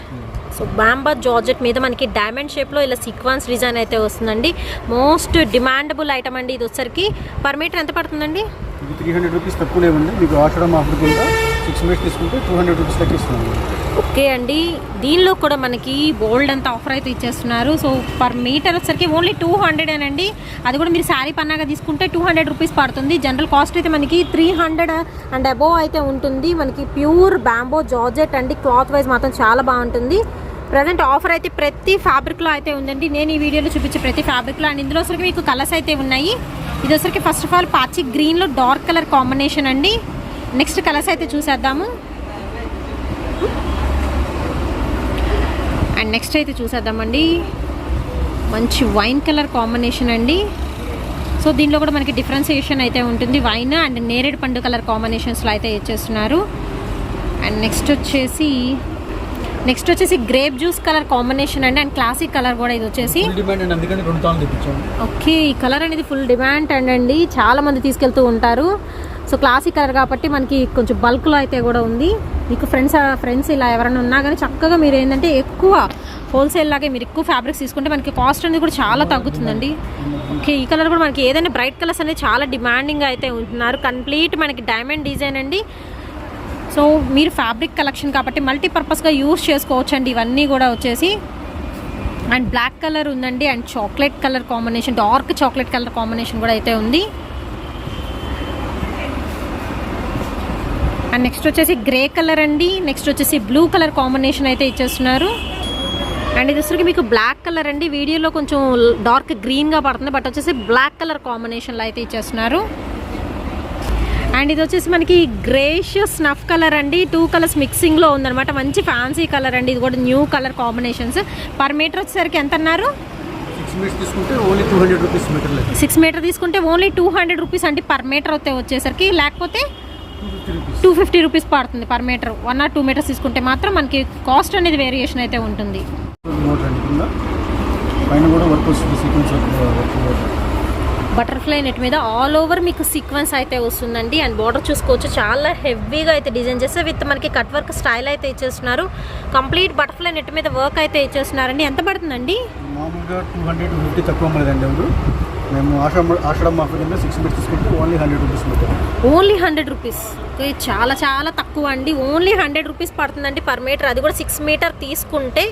సో బ్యాంబర్ జార్జెట్ మీద మనకి డైమండ్ షేప్లో ఇలా సీక్వెన్స్ డిజైన్ అయితే వస్తుందండి. మోస్ట్ డిమాండబుల్ ఐటమ్ అండి ఇది వచ్చరికి. పర్ మీటర్ ఎంత పడుతుందండి? ఇది 300 రూపీస్ తక్కువ లేవండి. మీకు ఆషాఢం ఆఫర్ కింద 6 మీటర్స్ తీసుకుంటే 200 రూపీస్ లెక్క ఇస్తున్నాం. ఓకే అండి. దీనిలో కూడా మనకి బోల్డ్ అంత ఆఫర్ అయితే ఇచ్చేస్తున్నారు. సో పర్ మీటర్ వచ్చరికి ఓన్లీ 200 అండి. అది కూడా మీరు శారీ పన్నాగా తీసుకుంటే 200 రూపీస్ పడుతుంది. జనరల్ కాస్ట్ అయితే మనకి 300 అండ్ అబోవ్ అయితే ఉంటుంది. మనకి ప్యూర్ బ్యాంబో జార్జెట్ అండి. క్లాత్ వైజ్ మాత్రం చాలా బాగుంటుంది. ప్రజెంట్ ఆఫర్ అయితే ప్రతి ఫ్యాబ్రిక్లో అయితే ఉందండి. నేను ఈ వీడియోలో చూపించే ప్రతి ఫ్యాబ్రిక్లో. అండ్ ఇందులో వచ్చరికి మీకు కలర్స్ అయితే ఉన్నాయి. ఇది వచ్చరికి ఫస్ట్ ఆఫ్ ఆల్ పాచి గ్రీన్లో డార్క్ కలర్ కాంబినేషన్ అండి. నెక్స్ట్ కలర్స్ అయితే చూసేద్దాము. అండ్ నెక్స్ట్ అయితే చూసేద్దామండి. మంచి వైన్ కలర్ కాంబినేషన్ అండి. సో దీనిలో కూడా మనకి డిఫరెన్సియేషన్ అయితే ఉంటుంది. వైన్ అండ్ నేరేడు పండు కలర్ కాంబినేషన్స్లో అయితే ఇచ్చేస్తున్నారు. అండ్ నెక్స్ట్ వచ్చేసి గ్రేప్ జ్యూస్ కలర్ కాంబినేషన్ అండి. అండ్ క్లాసిక్ కలర్ కూడా ఇది వచ్చేసి ఓకే. ఈ కలర్ అనేది ఫుల్ డిమాండ్ అండి, చాలా మంది తీసుకెళ్తూ ఉంటారు. సో క్లాసిక్ కలర్ కాబట్టి మనకి కొంచెం బల్క్లో అయితే కూడా ఉంది. మీకు ఫ్రెండ్స్ ఇలా ఎవరైనా ఉన్నా కానీ చక్కగా మీరు ఏంటంటే ఎక్కువ హోల్సేల్ లాగే మీరు ఎక్కువ ఫ్యాబ్రిక్స్ తీసుకుంటే మనకి కాస్ట్ అనేది కూడా చాలా తగ్గుతుందండి. ఓకే, ఈ కలర్ కూడా మనకి ఏదైనా బ్రైట్ కలర్స్ అనేది చాలా డిమాండింగ్గా అయితే ఉంటున్నారు. కంప్లీట్ మనకి డైమండ్ డిజైన్ అండి. సో మీరు ఫ్యాబ్రిక్ కలెక్షన్ కాబట్టి మల్టీపర్పస్గా యూస్ చేసుకోవచ్చు అండి ఇవన్నీ కూడా వచ్చేసి. అండ్ బ్లాక్ కలర్ ఉందండి and chocolate colour combination, dark chocolate colour combination కూడా అయితే ఉంది. అండ్ నెక్స్ట్ వచ్చేసి గ్రే కలర్ అండి. నెక్స్ట్ వచ్చేసి బ్లూ కలర్ కాంబినేషన్ అయితే ఇచ్చేస్తున్నారు. అండ్ ఇది వచ్చరికి మీకు బ్లాక్ కలర్ అండి, వీడియోలో కొంచెం డార్క్ గ్రీన్గా పడుతుంది, బట్ వచ్చేసి బ్లాక్ కలర్ కాంబినేషన్లో అయితే ఇచ్చేస్తున్నారు. అండ్ ఇది వచ్చేసి మనకి గ్రేష్ స్నఫ్ కలర్ అండి, 2 కలర్స్ మిక్సింగ్లో ఉందన్నమాట. మంచి ఫ్యాన్సీ కలర్ అండి, ఇది కూడా new colour combinations. Per metre వచ్చేసరికి ఎంత అన్నారు? 6 మీటర్స్ తీసుకుంటే ఓన్లీ 200 రూపీస్ మీటర్. 6 మీటర్ తీసుకుంటే ఓన్లీ 200 రూపీస్ అండి పర్ మీటర్ అయితే వచ్చేసరికి. లేకపోతే 250 రూపీస్ పడుతుంది పర్ మీటర్. 1 or 2 మీటర్స్ తీసుకుంటే మాత్రం మనకి కాస్ట్ అనేది వేరియేషన్ అయితే ఉంటుంది. బటర్ఫ్లై నెట్ మీద ఆల్ ఓవర్ మీకు సీక్వెన్స్ అయితే వస్తుందండి. అండ్ బార్డర్ చూసుకోవచ్చు, చాలా హెవీగా అయితే డిజైన్ చేస్తే విత్ మనకి కట్ వర్క్ స్టైల్ అయితే ఇచ్చేస్తున్నారు. కంప్లీట్ బటర్ఫ్లై నెట్ మీద వర్క్ అయితే ఇచ్చేస్తున్నారండి. ఎంత పడుతుందండి? మామూలుగా 200-250 తక్కువ అమ్మలేదండి ఎవరు. మేము ఆషాఢం ఆఫర్ కింద 6 మీటర్స్ తీసుకుంటే only 100 rupees metre. Only 100 rupees. చాలా చాలా తక్కువ అండి, ఓన్లీ 100 రూపీస్ పడుతుందండి పర్ మీటర్. అది కూడా 6 మీటర్ తీసుకుంటే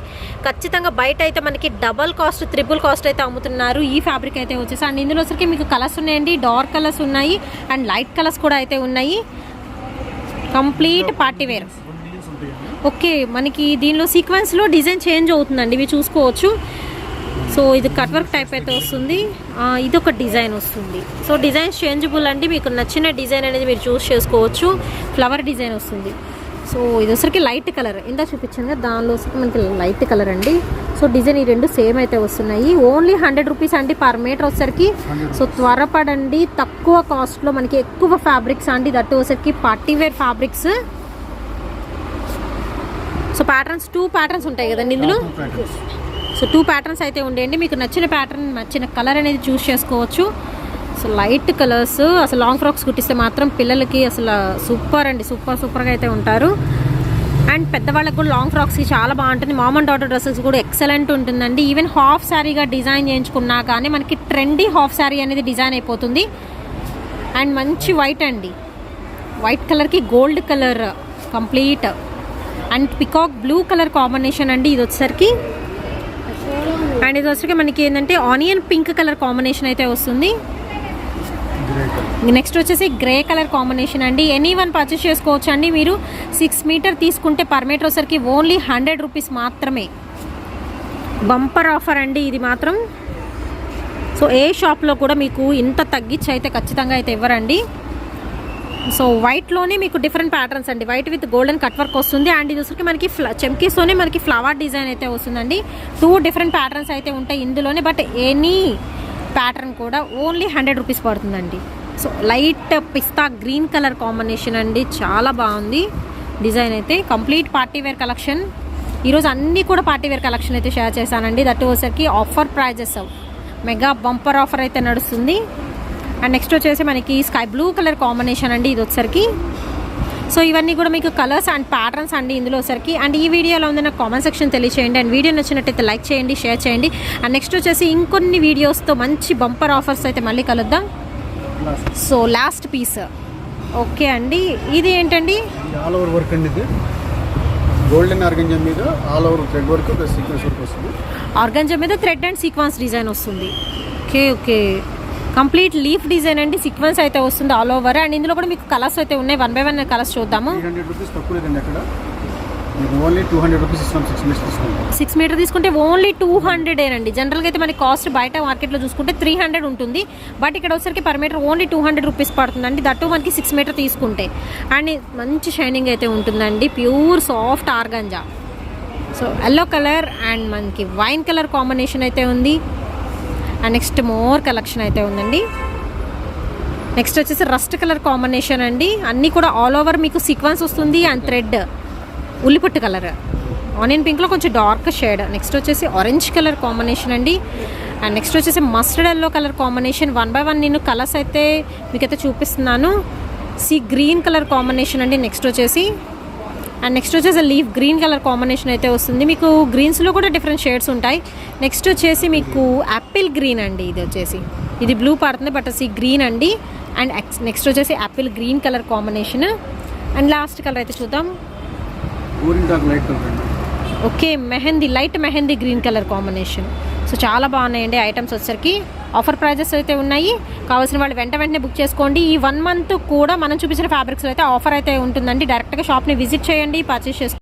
ఖచ్చితంగా బయట అయితే మనకి డబల్ కాస్ట్, ట్రిపుల్ కాస్ట్ అయితే అమ్ముతున్నారు ఈ ఫ్యాబ్రిక్ అయితే వచ్చేసి. అండ్ ఇందులో వచ్చరికి మీకు కలర్స్ ఉన్నాయండి, డార్క్ కలర్స్ ఉన్నాయి అండ్ లైట్ కలర్స్ కూడా అయితే ఉన్నాయి. Complete party wear. ఓకే, మనకి దీనిలో సీక్వెన్స్లో డిజైన్ చేంజ్ అవుతుందండి, ఇవి చూసుకోవచ్చు. సో ఇది కట్ వర్క్ టైప్ అయితే వస్తుంది, ఇది ఒక డిజైన్ వస్తుంది. సో డిజైన్స్ చేంజబుల్ అండి, మీకు నచ్చిన డిజైన్ అనేది మీరు చూస్ చేసుకోవచ్చు. ఫ్లవర్ డిజైన్ వస్తుంది. సో ఇది వచ్చరికి లైట్ కలర్, ఇందా చూపించాను కదా, దానిలో వచ్చరికి మనకి లైట్ కలర్ అండి. సో డిజైన్ ఈ రెండు సేమ్ అయితే వస్తున్నాయి. ఓన్లీ 100 రూపీస్ అండి పర్ మీటర్ వచ్చరికి. సో త్వరపడండి, తక్కువ కాస్ట్లో మనకి ఎక్కువ ఫ్యాబ్రిక్స్ అండి, దట్టు వచ్చరికి party wear fabrics. So patterns 2 patterns ఉంటాయి కదండి ఇందులో. సో 2 ప్యాటర్న్స్ అయితే ఉండేయండి, మీకు నచ్చిన ప్యాటర్న్, నచ్చిన కలర్ అనేది చూస్ చేసుకోవచ్చు. సో లైట్ కలర్స్, అసలు లాంగ్ ఫ్రాక్స్ కుట్టిస్తే మాత్రం పిల్లలకి అసలు సూపర్ అండి, సూపర్గా అయితే ఉంటారు. అండ్ పెద్దవాళ్ళకి కూడా లాంగ్ ఫ్రాక్స్కి చాలా బాగుంటుంది. మామ్ అండ్ డాటర్ డ్రెస్సెస్ కూడా ఎక్సలెంట్ ఉంటుందండి. ఈవెన్ హాఫ్ శారీగా డిజైన్ చేయించుకున్నా కానీ మనకి ట్రెండీ హాఫ్ శారీ అనేది డిజైన్ అయిపోతుంది. అండ్ మంచి వైట్ అండి, వైట్ కలర్కి gold colour complete. And peacock blue colour combination అండి ఇది వచ్చేసరికి. అండ్ ఇది వచ్చరికి మనకి ఏంటంటే ఆనియన్ పింక్ కలర్ కాంబినేషన్ అయితే వస్తుంది. నెక్స్ట్ వచ్చేసి గ్రే కలర్ కాంబినేషన్ అండి. ఎనీవన్ పర్చేస్ చేసుకోవచ్చు అండి. మీరు 6 మీటర్ తీసుకుంటే పర్ మీటర్ వచ్చరికి ఓన్లీ 100 రూపీస్ మాత్రమే. బంపర్ ఆఫర్ అండి ఇది మాత్రం. సో ఏ షాప్లో కూడా మీకు ఇంత తగ్గించి అయితే ఖచ్చితంగా అయితే ఇవ్వరండి. సో వైట్లోనే మీకు డిఫరెంట్ ప్యాటర్న్స్ అండి, white with golden cut work వస్తుంది. అండ్ ఇది వచ్చరికి మనకి చెమ్కీస్తోనే మనకి ఫ్లవర్ డిజైన్ అయితే వస్తుందండి. 2 డిఫరెంట్ ప్యాటర్న్స్ అయితే ఉంటాయి ఇందులోనే, బట్ ఎనీ ప్యాటర్న్ కూడా ఓన్లీ 100 రూపీస్ పడుతుందండి. So light pista green colour combination అండి, చాలా బాగుంది డిజైన్ అయితే. Complete party wear collection. ఈరోజు అన్నీ కూడా పార్టీ వేర్ కలెక్షన్ అయితే షేర్ చేశానండి. దట్ వచ్చరికి offer prizes, mega bumper offer అయితే నడుస్తుంది. అండ్ నెక్స్ట్ వచ్చేసి మనకి స్కై బ్లూ కలర్ కాంబినేషన్ అండి ఇది వచ్చరికి. సో ఇవన్నీ కూడా మీకు కలర్స్ అండ్ ప్యాటర్న్స్ అండి ఇందులో వచ్చరికి. అండ్ ఈ వీడియోలో ఉంది నాకు కామెంట్ సెక్షన్ తెలియచేయండి. అండ్ వీడియో నచ్చినట్టయితే లైక్ చేయండి, షేర్ చేయండి. అండ్ నెక్స్ట్ వచ్చేసి ఇంకొన్ని వీడియోస్తో మంచి బంపర్ ఆఫర్స్ అయితే మళ్ళీ కలుద్దాం. So last piece. ఓకే అండి, ఇది ఏంటండి? ఆల్ ఓవర్ వర్క్ అండి, ఇది గోల్డెన్ ఆర్గంజా మీద all over thread work plus sequence work వస్తుంది. ఆర్గంజా మీద థ్రెడ్ అండ్ సీక్వెన్స్ డిజైన్ వస్తుంది. ఓకే, కంప్లీట్ లీఫ్ డిజైన్ అండి, సీక్వెన్స్ అయితే వస్తుంది ఆల్ ఓవర్. అండ్ ఇందులో కూడా మీకు కలర్స్ అయితే ఉన్నాయి, 1 by 1 కలర్స్ చూద్దాము. 300 రూపీస్ తక్కువ లేదండి అక్కడ, మీకు ఓన్లీ 200 రూపీస్ ఇస్తాం 6 మీటర్స్ తీసుకుంటాం. 6 మీటర్ తీసుకుంటే ఓన్లీ 200 అండి. జనరల్గా అయితే మనకి కాస్ట్ బయట మార్కెట్లో చూసుకుంటే 300 ఉంటుంది, బట్ ఇక్కడ వచ్చరికి పర్ మీటర్ ఓన్లీ 200 రూపీస్ పడుతుందండి. దట్టు మనకి 6 మీటర్ తీసుకుంటే. అండ్ మంచి షైనింగ్ అయితే ఉంటుందండి, pure soft organza. So yellow colour and మనకి వైన్ కలర్ కాంబినేషన్ అయితే ఉంది. అండ్ నెక్స్ట్ మోర్ కలెక్షన్ అయితే ఉందండి. నెక్స్ట్ వచ్చేసి రస్ట్ కలర్ కాంబినేషన్ అండి, అన్నీ కూడా ఆల్ ఓవర్ మీకు సీక్వెన్స్ వస్తుంది. అండ్ థ్రెడ్ ఉల్లిపట్టు కలర్, ఆనియన్ పింక్లో కొంచెం డార్క్ షేడ్. నెక్స్ట్ వచ్చేసి ఆరెంజ్ కలర్ కాంబినేషన్ అండి. అండ్ నెక్స్ట్ వచ్చేసి mustard yellow colour combination. 1 by 1 నేను కలర్స్ అయితే మీకైతే చూపిస్తున్నాను. గ్రీన్ కలర్ కాంబినేషన్ అండి. నెక్స్ట్ వచ్చేసి లీఫ్ గ్రీన్ కలర్ కాంబినేషన్ అయితే వస్తుంది. మీకు గ్రీన్స్లో కూడా డిఫరెంట్ షేడ్స్ ఉంటాయి. నెక్స్ట్ వచ్చేసి మీకు యాపిల్ గ్రీన్ అండి, ఇది వచ్చేసి ఇది బ్లూ పడుతుంది బట్ గ్రీన్ అండి. అండ్ నెక్స్ట్ వచ్చేసి Apple green colour combination. And last colour అయితే చూద్దాం. Okay, light mehndi green colour combination. So చాలా బాగున్నాయండి ఐటమ్స్ వచ్చరికి. ఆఫర్ ప్రైజెస్ అయితే ఉన్నాయి, కావాల్సిన వాళ్ళు వెంటనే బుక్ చేసుకోండి. ఈ 1 month కూడా మనం చూపించిన ఫ్యాబ్రిక్స్ అయితే ఆఫర్ అయితే ఉంటుందండి. డైరెక్ట్గా షాప్ని విజిట్ చేయండి, పర్చేస్ చేసుకోండి.